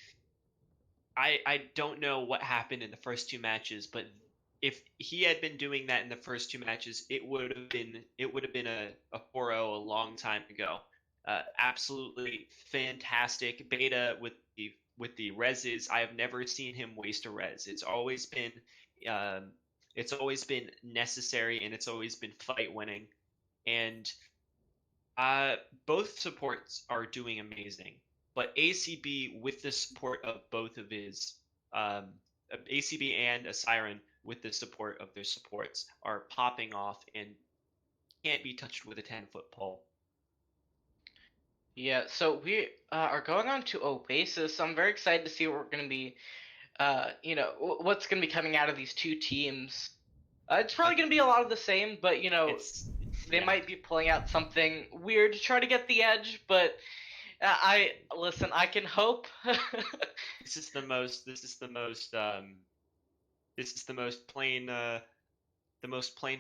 I don't know what happened in the first 2 matches, but if he had been doing that in the first 2 matches, it would have been a 4-0 a long time ago. Absolutely fantastic beta with the reses. I have never seen him waste a res. Um, it's always been necessary, and it's always been fight winning. And both supports are doing amazing, but ACB with the support of both of his ACB and a Siren with the support of their supports are popping off and can't be touched with a 10-foot pole. Yeah, so we are going on to Oasis. I'm very excited to see what we're going to be, what's going to be coming out of these 2 teams. It's probably going to be a lot of the same, but, they might be pulling out something weird to try to get the edge, but I can hope. This is the most plain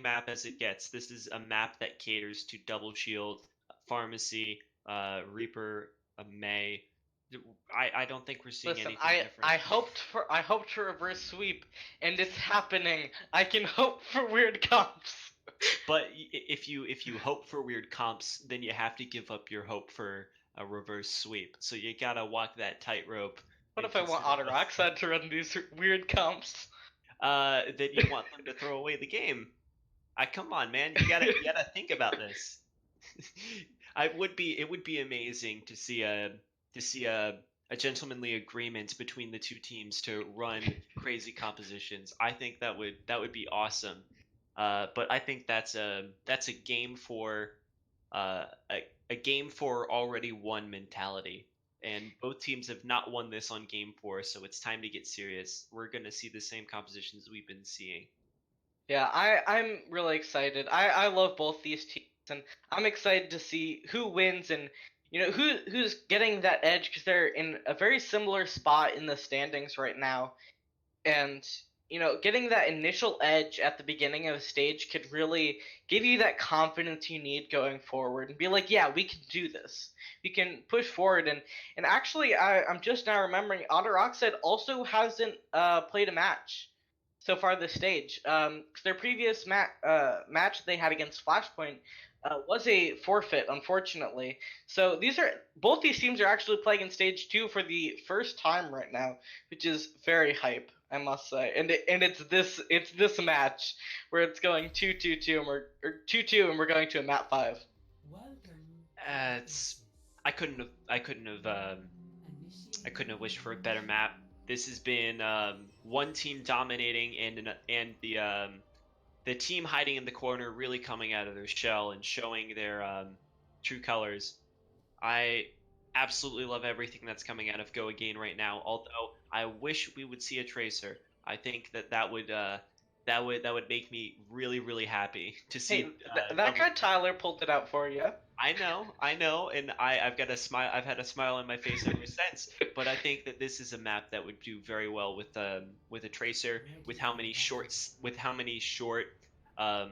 map as it gets. This is a map that caters to double shield, pharmacy, Reaper, May. I don't think we're seeing anything different. I hoped for reverse sweep, and it's happening. I can hope for weird comps. But if you hope for weird comps, then you have to give up your hope for a reverse sweep. So you gotta walk that tightrope. What if I want Otter Oxide to run these weird comps? Then you want them to throw away the game. Come on, man, you gotta think about this. It would be amazing to see a gentlemanly agreement between the 2 teams to run crazy compositions. I think that would be awesome. But I think that's a game for a game for already won mentality. And both teams have not won this on game 4, so it's time to get serious. We're gonna see the same compositions we've been seeing. Yeah, I'm really excited. I love both these teams, and I'm excited to see who wins and who's getting that edge, because they're in a very similar spot in the standings right now, and getting that initial edge at the beginning of a stage could really give you that confidence you need going forward and be like, yeah, we can do this. We can push forward. And actually, I'm just now remembering Otter Oxide also hasn't played a match. so far this stage. 'Cause their previous match they had against Flashpoint was a forfeit, unfortunately. So both these teams are actually playing in stage 2 for the first time right now, which is very hype, I must say. And it's this match where it's going 2-2-2 and we're or 2-2 and we're going to a map 5. Welcome. It's I couldn't have I couldn't have wished for a better map. This has been one team dominating and the team hiding in the corner really coming out of their shell and showing their true colors. I absolutely love everything that's coming out of Go Again right now. Although I wish we would see a tracer. I think that would make me really happy to see. Hey, that guy Tyler pulled it out for you. I know, and I've got a smile. I've had a smile on my face ever since. But I think that this is a map that would do very well with a tracer, with how many um,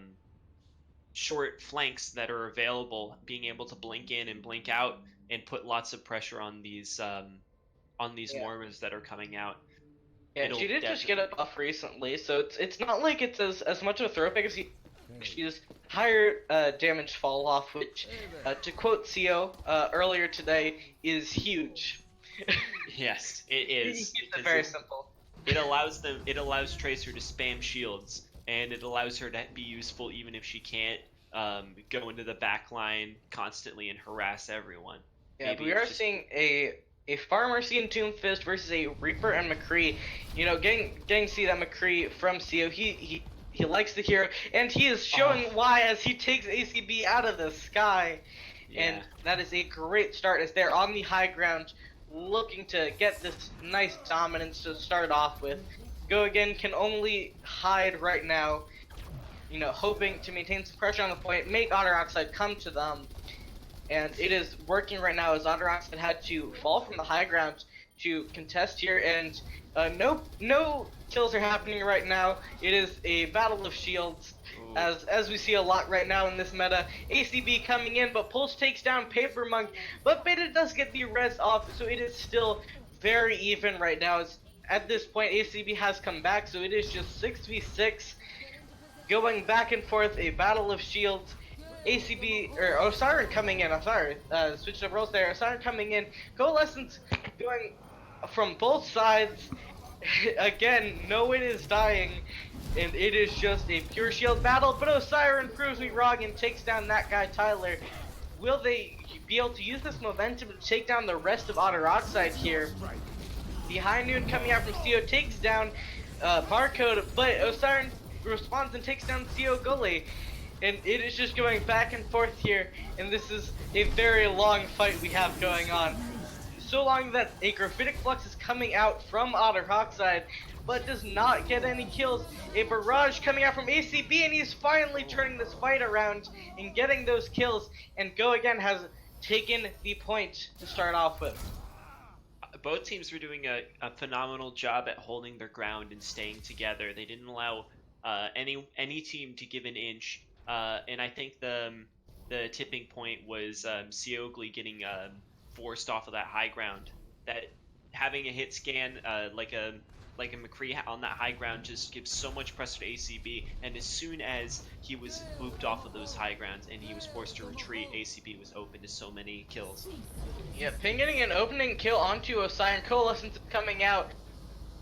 short flanks that are available, being able to blink in and blink out, and put lots of pressure on these Yeah. Mormons that are coming out. Yeah, It'll she did just get a buff recently, so it's not like it's as much of a throw pick as she's higher damage fall off, which to quote CO earlier today is huge. Yes, it is. It's because very simple. It allows Tracer to spam shields, and it allows her to be useful even if she can't go into the back line constantly and harass everyone. Yeah, Maybe but we it's are just- seeing a Pharmacy and Doomfist versus a Reaper and McCree. You know, getting to see that McCree from CO, he likes the hero, and he is showing why as he takes ACB out of the sky. Yeah. And that is a great start as they're on the high ground looking to get this nice dominance to start off with. Go Again can only hide right now, you know, hoping to maintain some pressure on the point, make Otter Oxide come to them. And it is working right now as Otter Oxide had to fall from the high ground to contest here, and no kills are happening right now. It is a battle of shields, Ooh. as we see a lot right now in this meta. ACB coming in, but Pulse takes down Paper Monk, but Beta does get the res off, so it is still very even right now. At this point, ACB has come back, so it is just 6v6, going back and forth, a battle of shields. ACB, or Osiren coming in, I'm sorry, switched up roles there. Osiren coming in, Coalescence going from both sides. Again, no one is dying, and it is just a pure shield battle, but Osiren proves me wrong and takes down that guy Tyler. Will they be able to use this momentum to take down the rest of Otter Oxide here? The High Noon coming out from CO takes down Barcode, but Osiren responds and takes down CO Gully. And it is just going back and forth here, and this is a very long fight we have going on. So long that a Graphitic Flux is coming out from Otter Oxide, but does not get any kills. A barrage coming out from ACB, and he's finally turning this fight around and getting those kills, and Go Again has taken the point to start off with. Both teams were doing a phenomenal job at holding their ground and staying together. They didn't allow any team to give an inch. And I think the tipping point was Seogli getting forced off of that high ground. That having a hit scan like a McCree on that high ground just gives so much pressure to ACB. And as soon as he was moved off of those high grounds and he was forced to retreat, ACB was open to so many kills. Yeah, Ping getting an opening kill onto Osiren. Coalescence is coming out.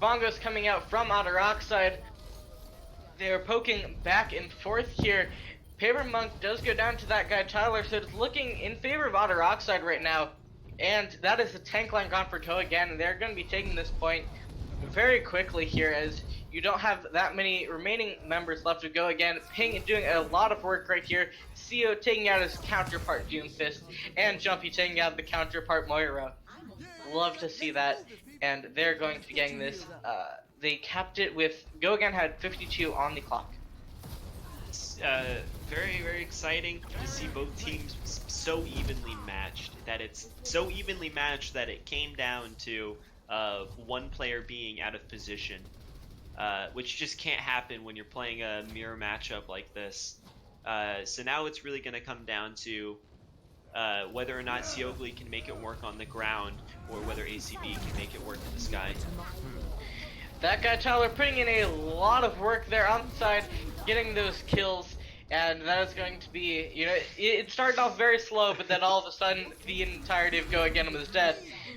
Bongo's coming out from Otter Oxide. They're poking back and forth here. Paper Monk does go down to that guy Tyler, so it's looking in favor of Otter Oxide right now. And that is the tank line gone for Go Again, and they're going to be taking this point very quickly here as you don't have that many remaining members left to Go Again. Ping doing a lot of work right here. CO taking out his counterpart Doomfist, and Jumpy taking out the counterpart Moira. Love to see that, and they're going to be getting this. They capped it with Go Again had 52 on the clock. Very exciting to see both teams so evenly matched. That it's so evenly matched that it came down to one player being out of position, which just can't happen when you're playing a mirror matchup like this. So now it's really going to come down to whether or not Seogli can make it work on the ground, or whether ACB can make it work in the sky. That guy Tyler putting in a lot of work there on the side, getting those kills, and that is going to be, it started off very slow, but then all of a sudden the entirety of Go Again was dead,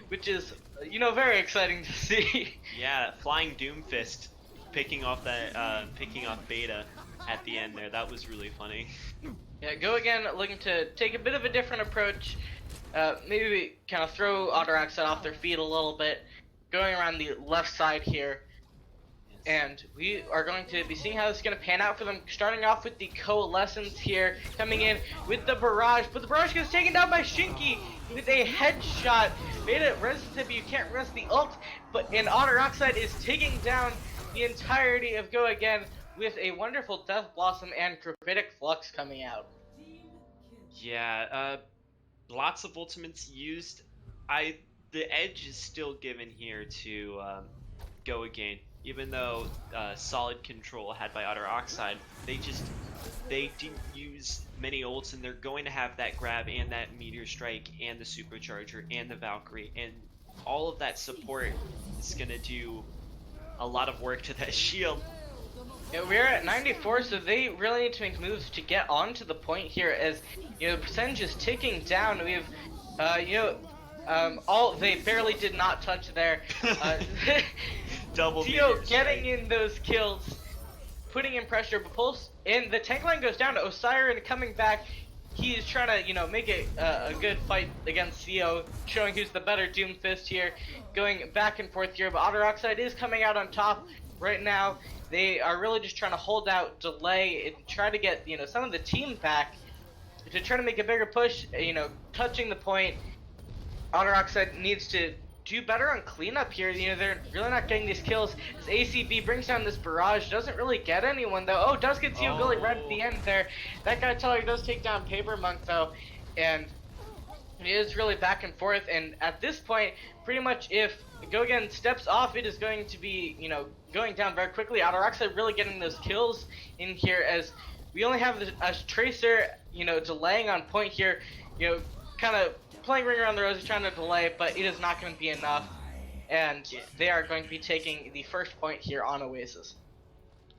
which is, very exciting to see. Yeah, flying Doomfist, picking off Beta at the end there. That was really funny. Yeah, Go Again looking to take a bit of a different approach, maybe kind of throw Otter Oxide off their feet a little bit, going around the left side here. And we are going to be seeing how this is going to pan out for them, starting off with the Coalescence here, coming in with the Barrage, but the Barrage gets taken down by Shinky with a headshot. Beta resists it, but you can't resist the ult, and Otter Oxide is taking down the entirety of Go Again with a wonderful Death Blossom and Gravitic Flux coming out. Yeah, lots of ultimates used. The edge is still given here to Go Again, even though solid control had by Otter Oxide. They didn't use many ults, and they're going to have that grab and that meteor strike and the supercharger and the Valkyrie, and all of that support is gonna do a lot of work to that shield. Yeah, we're at 94, so they really need to make moves to get onto the point here, as the percentage is ticking down. We have they barely did not touch there. Double Tio meteor getting strike. in those kills, putting in pressure, but Pulse, and the tank line goes down to Osiren coming back. He's trying to, make it a good fight against Theo, showing who's the better Doomfist here, going back and forth here, but Otter Oxide is coming out on top right now. They are really just trying to hold out, delay, and try to get, some of the team back to try to make a bigger push, touching the point. Otter Oxide needs to do better on cleanup here. They're really not getting these kills. As ACB brings down this barrage, doesn't really get anyone though. Oh, does get Theo Billy right at the end there. That guy Teller does take down Paper Monk though, and it is really back and forth. And at this point, pretty much if Go Again steps off, it is going to be, going down very quickly. Otter Oxide really getting those kills in here, as we only have a Tracer, delaying on point here, kind of playing Ring Around the Rosy, trying to delay, but it is not going to be enough. And they are going to be taking the first point here on Oasis.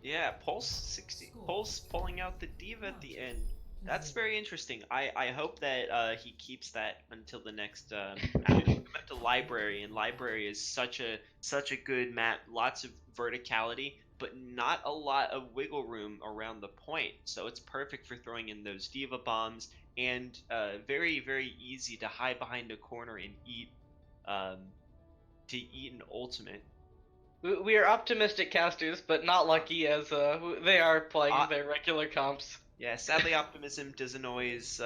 Yeah, Pulse pulling out the Diva at the end. That's very interesting. I hope that he keeps that until the next match. We went to Library, and Library is such a good map. Lots of verticality, but not a lot of wiggle room around the point. So it's perfect for throwing in those Diva bombs, and very, very easy to hide behind a corner and eat an ultimate. We are optimistic casters, but not lucky, as they are playing their regular comps. Yeah, sadly, optimism isn't always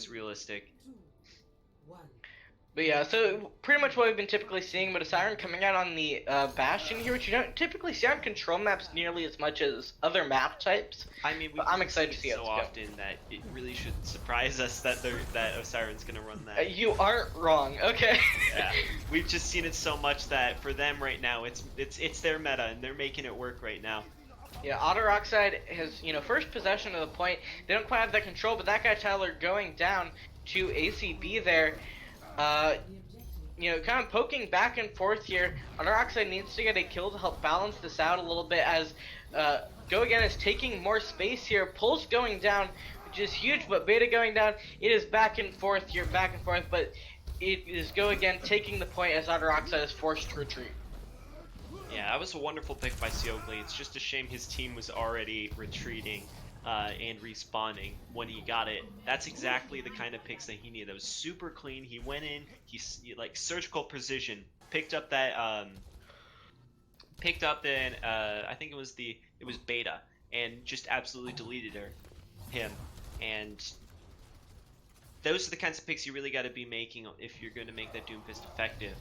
realistic. 2, 1. But yeah, so pretty much what we've been typically seeing, but a Siren coming out on the Bastion here, which you don't typically see on control maps nearly as much as other map types. I mean, I'm excited to see it how so it's often that it really should surprise us that Osiren's gonna run that. You aren't wrong. Okay. Yeah, we've just seen it so much that for them right now, it's their meta, and they're making it work right now. Yeah, Otter Oxide has, first possession of the point. They don't quite have that control, but that guy Tyler going down to ACB there. Kind of poking back and forth here. Otter Oxide needs to get a kill to help balance this out a little bit, as Go Again is taking more space here. Pulse going down, which is huge, but Beta going down. It is back and forth here, but it is Go Again taking the point as Otter Oxide is forced to retreat. Yeah, that was a wonderful pick by Seogli. It's just a shame his team was already retreating and respawning when he got it. That's exactly the kind of picks that he needed. That was super clean. He went in, he like surgical precision, picked up I think it was Beta, and just absolutely deleted him. And those are the kinds of picks you really got to be making if you're going to make that Doomfist effective.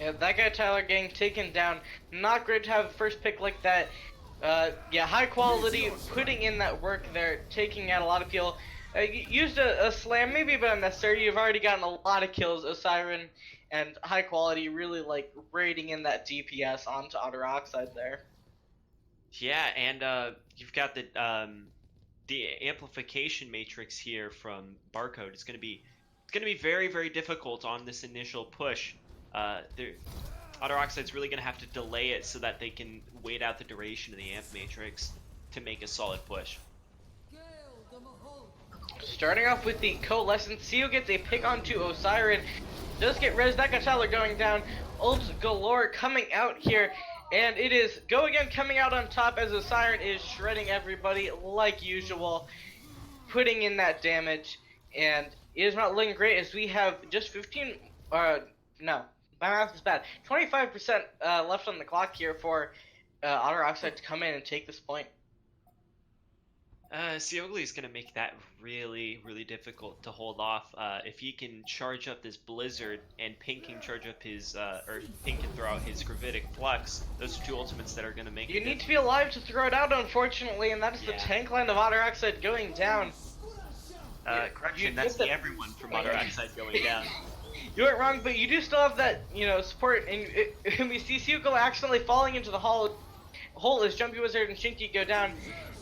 Yeah, that guy Tyler getting taken down. Not great to have a first pick like that. High quality, putting in that work there, taking out a lot of people. Used a slam, maybe a bit unnecessary. You've already gotten a lot of kills. Osiren and high quality really like raiding in that DPS onto Otter Oxide there. Yeah, and you've got the amplification matrix here from Barcode. It's gonna be very, very difficult on this initial push. Otter Oxide's really gonna have to delay it so that they can wait out the duration of the Amp Matrix to make a solid push. Starting off with the Coalescence, Seal gets a pick onto Osiren. Does get res. That got Tyler going down. Ult galore coming out here. And it is Go Again coming out on top as Osiren is shredding everybody like usual. Putting in that damage. And it is not looking great as we have just 15... no. My math is bad. 25% left on the clock here for Otter Oxide to come in and take this point. Seogli is going to make that really, really difficult to hold off. If he can charge up this Blizzard and Pink can charge up his, or Pink can throw out his Gravitic Flux, those are two ultimates that are going to make You it. need to be alive to throw it out, unfortunately, and that is the tank line of Otter Oxide going down. Correction, that's the everyone from Otter Oxide going down. You weren't wrong, but you do still have that, support, and we see Suko accidentally falling into the hole as Jumpy Wizard and Shinky go down.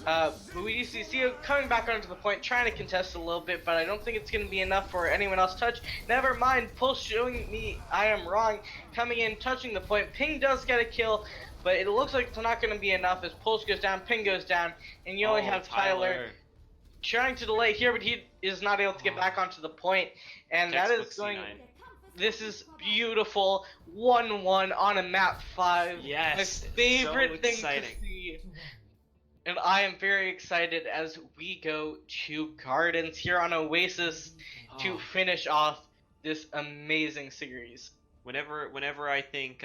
But we see Seo coming back onto the point, trying to contest a little bit, but I don't think it's going to be enough for anyone else to touch. Never mind, Pulse showing me I am wrong, coming in, touching the point. Ping does get a kill, but it looks like it's not going to be enough as Pulse goes down, Ping goes down, and you only have Tyler trying to delay here, but he is not able to get back onto the point, and that is going... C9. This is beautiful, 1-1 on a map 5. Yes, my favorite so thing exciting. to see. And I am very excited as we go to Gardens here on Oasis to finish off this amazing series. Whenever I think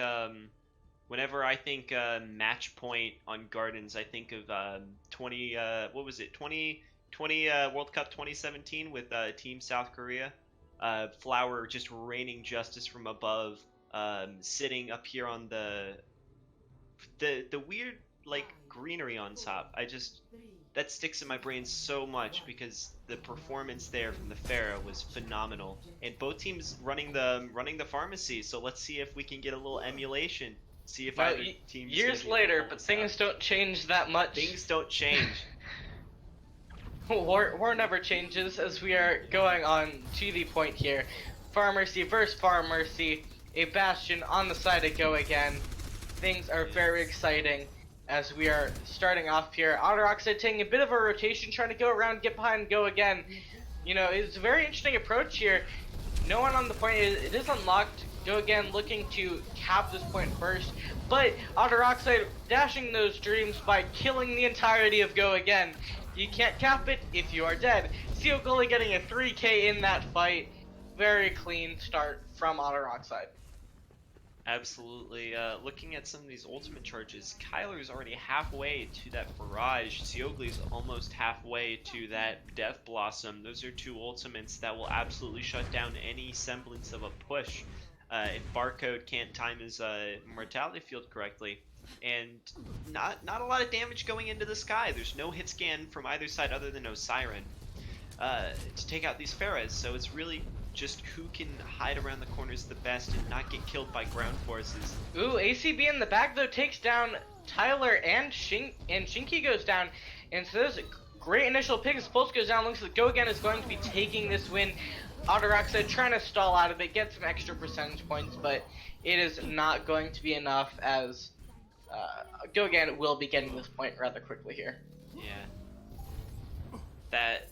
match point on Gardens, I think of 2020 World Cup 2017 with Team South Korea. Flower just raining justice from above, sitting up here on the weird greenery on top. That sticks in my brain so much because the performance there from the Pharah was phenomenal, and both teams running the pharmacy. So let's see if we can get a little emulation. See if either team years later, but things don't change that much. Things don't change. War never changes as we are going on to the point here. Pharmacy versus Pharmacy, a Bastion on the side of Go Again. Things are very exciting as we are starting off here. Otter Oxide taking a bit of a rotation, trying to go around, get behind Go Again. It's a very interesting approach here. No one on the point, it is unlocked. Go Again looking to cap this point first, but Otter Oxide dashing those dreams by killing the entirety of Go Again. You can't cap it if you are dead. Seal Gully getting a 3k in that fight. Very clean start from Otter Oxide. Absolutely. Looking at some of these ultimate charges, Kyler's already halfway to that barrage. Seogli's almost halfway to that Death Blossom. Those are two ultimates that will absolutely shut down any semblance of a push if Barcode can't time his mortality field correctly. And not a lot of damage going into the sky. There's no hit scan from either side other than Osiren to take out these Pharahs. So it's really just who can hide around the corners the best and not get killed by ground forces. Ooh, ACB in the back though takes down Tyler and Shinky goes down. And so there's a great initial pick as Pulse goes down. Looks like Go Again is going to be taking this win. Otter Oxide trying to stall out of it, get some extra percentage points, but it is not going to be enough as Go Again will be getting this point rather quickly here. Yeah.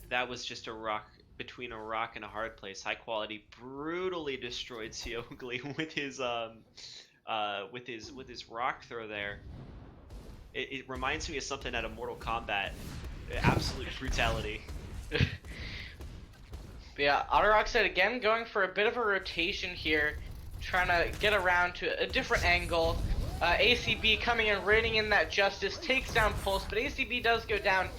That was just a rock between a rock and a hard place. High Quality brutally destroyed Seogli with his rock throw there. It reminds me of something out of Mortal Kombat. Absolute brutality. But yeah, Otter Oxide again going for a bit of a rotation here, trying to get around to a different angle. ACB coming in, raining in that justice, takes down Pulse, but ACB does go down,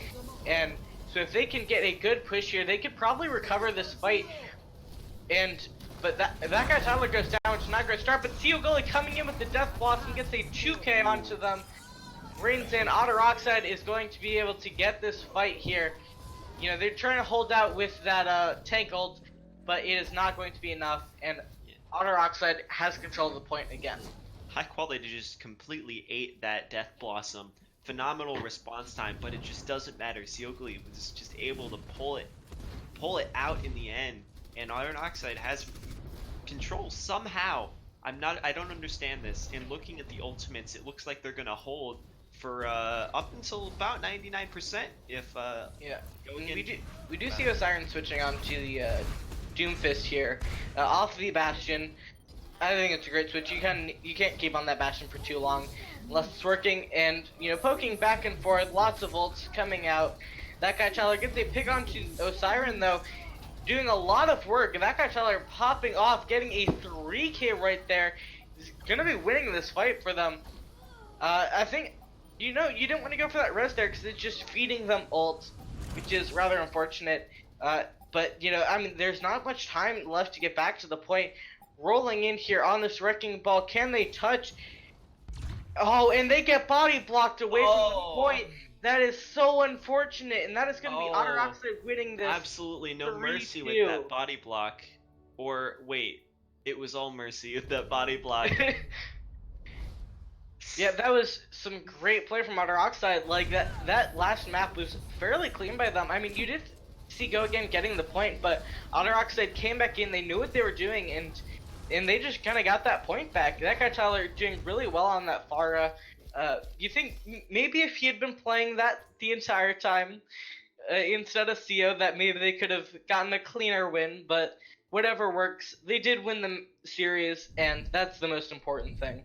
and so if they can get a good push here, they could probably recover this fight. But that guy Tyler goes down, which is not a great start, but Seal Gully coming in with the Death Blossom gets a 2k onto them. Rains in, Otter Oxide is going to be able to get this fight here. They're trying to hold out with that tank ult, but it is not going to be enough, and Otter Oxide has control of the point again. High Quality just completely ate that Death Blossom. Phenomenal response time, but it just doesn't matter. Seogli was just able to pull it out in the end, and Iron Oxide has control somehow I don't understand this. And looking at the ultimates, it looks like they're gonna hold for up until about 99%. If Yeah, go and again. we do see Osiren switching on to the Doomfist here, off the Bastion. I think it's a great switch. You can't keep on that Bastion for too long unless it's working, and poking back and forth, lots of ults coming out. That guy Tyler gets a pick onto Osiren though, doing a lot of work. That guy Tyler popping off, getting a 3K right there. He's gonna be winning this fight for them. I think you didn't want to go for that res there because it's just feeding them ult, which is rather unfortunate. But I mean, there's not much time left to get back to the point. Rolling in here on this wrecking ball, can they touch? Oh, and they get body blocked away from the point. That is so unfortunate, and that is going to be Otter Oh, Oxide winning this. absolutely no mercy with 3-2. that body block. Or wait, it was all mercy with that body block. Yeah, that was some great play from Otter Oxide. Like that last map was fairly clean by them. I mean, you did see Go Again getting the point, but Otter Oxide came back in. They knew what they were doing, and they just kind of got that point back. That guy Tyler doing really well on that Pharah. You think maybe if he had been playing that the entire time instead of CO, that maybe they could have gotten a cleaner win. But whatever works, they did win the series, and that's the most important thing.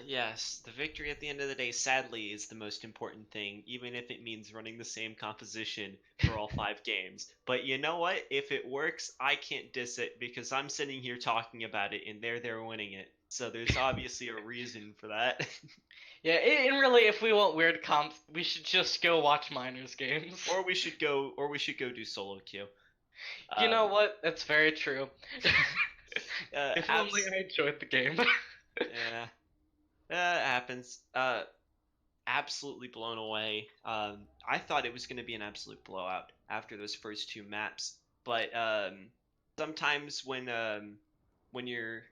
Yes, the victory at the end of the day, sadly, is the most important thing, even if it means running the same composition for all 5 games. But you know what? If it works, I can't diss it because I'm sitting here talking about it and they're there winning it. So there's obviously a reason for that. Yeah, and really, if we want weird comps, we should just go watch minors games. Or we should go do solo queue. You know what? That's very true. If only abs- I enjoyed the game. yeah, happens. Absolutely blown away. I thought it was going to be an absolute blowout after those first 2 maps, but sometimes when you're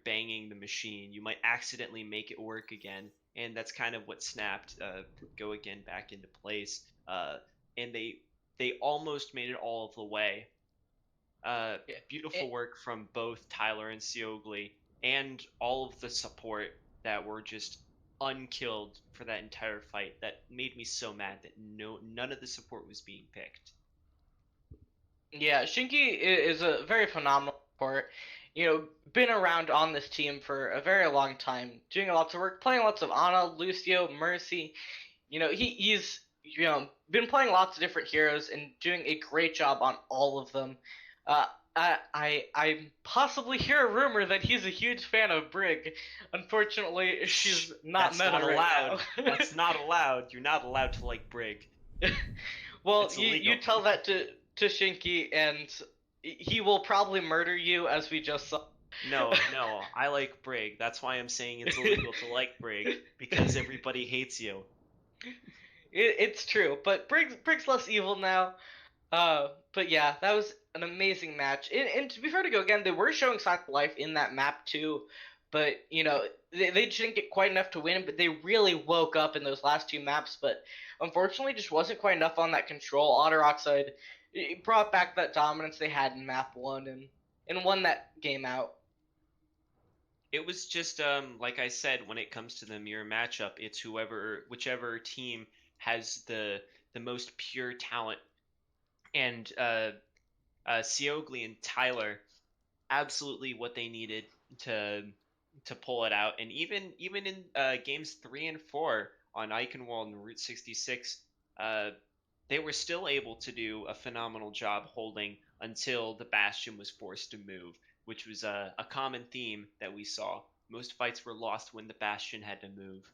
banging the machine, you might accidentally make it work again, and that's kind of what snapped Go Again back into place. And they almost made it all of the way. Yeah, Beautiful work from both Tyler and Siogli, and all of the support that were just unkilled for that entire fight. That made me so mad that none of the support was being picked. yeah, Shinky is a very phenomenal support. Been around on this team for a very long time, doing lots of work, playing lots of Ana, Lucio, Mercy. He's been playing lots of different heroes and doing a great job on all of them. I possibly hear a rumor that he's a huge fan of Brig. Unfortunately, she's not That's meta not right allowed. now. That's not allowed. You're not allowed to like Brig. Well, It's you illegal. tell that to Shinky, and he will probably murder you, as we just saw. No, I like Brig. That's why I'm saying it's illegal to like Brig, because everybody hates you. It's true, but Brig's less evil now. But yeah, that was an amazing match. And to be fair to Go Again, they were showing signs of life in that map too. But they just didn't get quite enough to win. But they really woke up in those last 2 maps. But unfortunately, just wasn't quite enough on that control. Otter Oxide it brought back that dominance they had in map 1 and won that game out. It was just like I said, when it comes to the mirror matchup, it's whichever team has the most pure talent. And Siogli and Tyler, absolutely what they needed to pull it out. And even in games 3 and 4 on Eichenwald and Route 66, they were still able to do a phenomenal job holding until the Bastion was forced to move, which was a common theme that we saw. Most fights were lost when the Bastion had to move.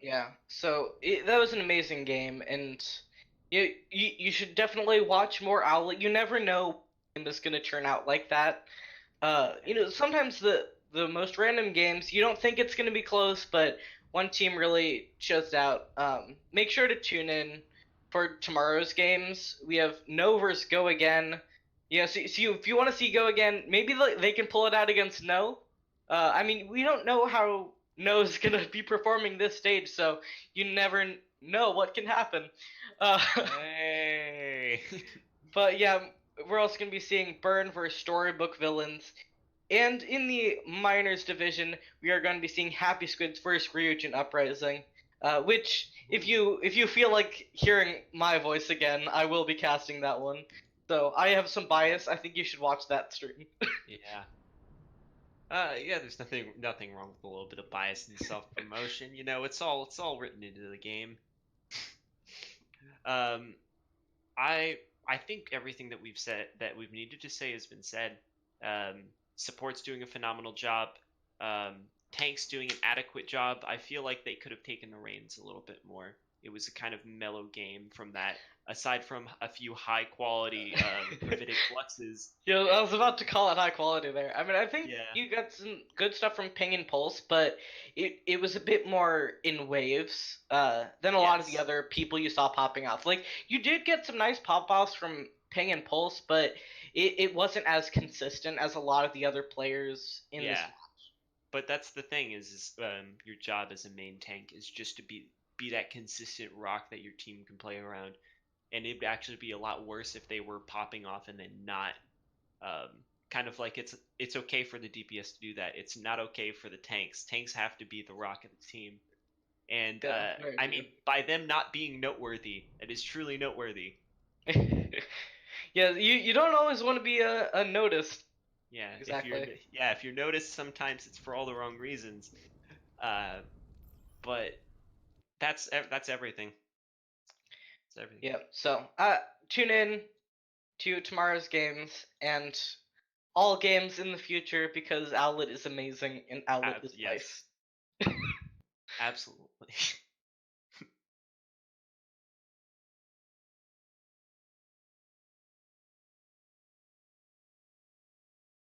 Yeah, so that was an amazing game, and you should definitely watch more Owlet. You never know when it's gonna turn out like that. Sometimes the most random games you don't think it's gonna be close, but one team really shows out. Make sure to tune in for tomorrow's games. We have No versus Go Again. Yeah, so if you want to see Go Again, maybe they can pull it out against No. I mean, we don't know how No's gonna be performing this stage, so you never know what can happen. Hey. But yeah, we're also gonna be seeing Burn versus Storybook Villains. And in the minors division, we are going to be seeing Happy Squid's first Ryujin Uprising. Which, if you feel like hearing my voice again, I will be casting that one. So I have some bias. I think you should watch that stream. Yeah. Yeah, there's nothing wrong with a little bit of bias and self-promotion. You know, it's all written into the game. Um, I think everything that we've needed to say has been said. Support's doing a phenomenal job. Tank's doing an adequate job. I feel like they could have taken the reins a little bit more. It was a kind of mellow game from that. Aside from a few high quality gravitic fluxes. Yeah, I was about to call it high quality there. I mean, I think Yeah. you got some good stuff from Ping and Pulse, but it was a bit more in waves than a lot of the Yes. other people you saw popping off. Like, you did get some nice pop-offs from Ping and Pulse, but it wasn't as consistent as a lot of the other players in this. Yeah. But that's the thing is your job as a main tank is just to be that consistent rock that your team can play around. And it'd actually be a lot worse if they were popping off and then not. Kind of like it's okay for the DPS to do that. It's not okay for the tanks. Tanks have to be the rock of the team. And Yeah, very I true. mean, by them not being noteworthy, it is truly noteworthy. Yeah, you don't always want to be noticed. Yeah, Exactly. if you're noticed, sometimes it's for all the wrong reasons. But that's everything. That's everything. Yeah. So tune in to tomorrow's games and all games in the future because Owlet is amazing and Owlet is Yes, nice. absolutely.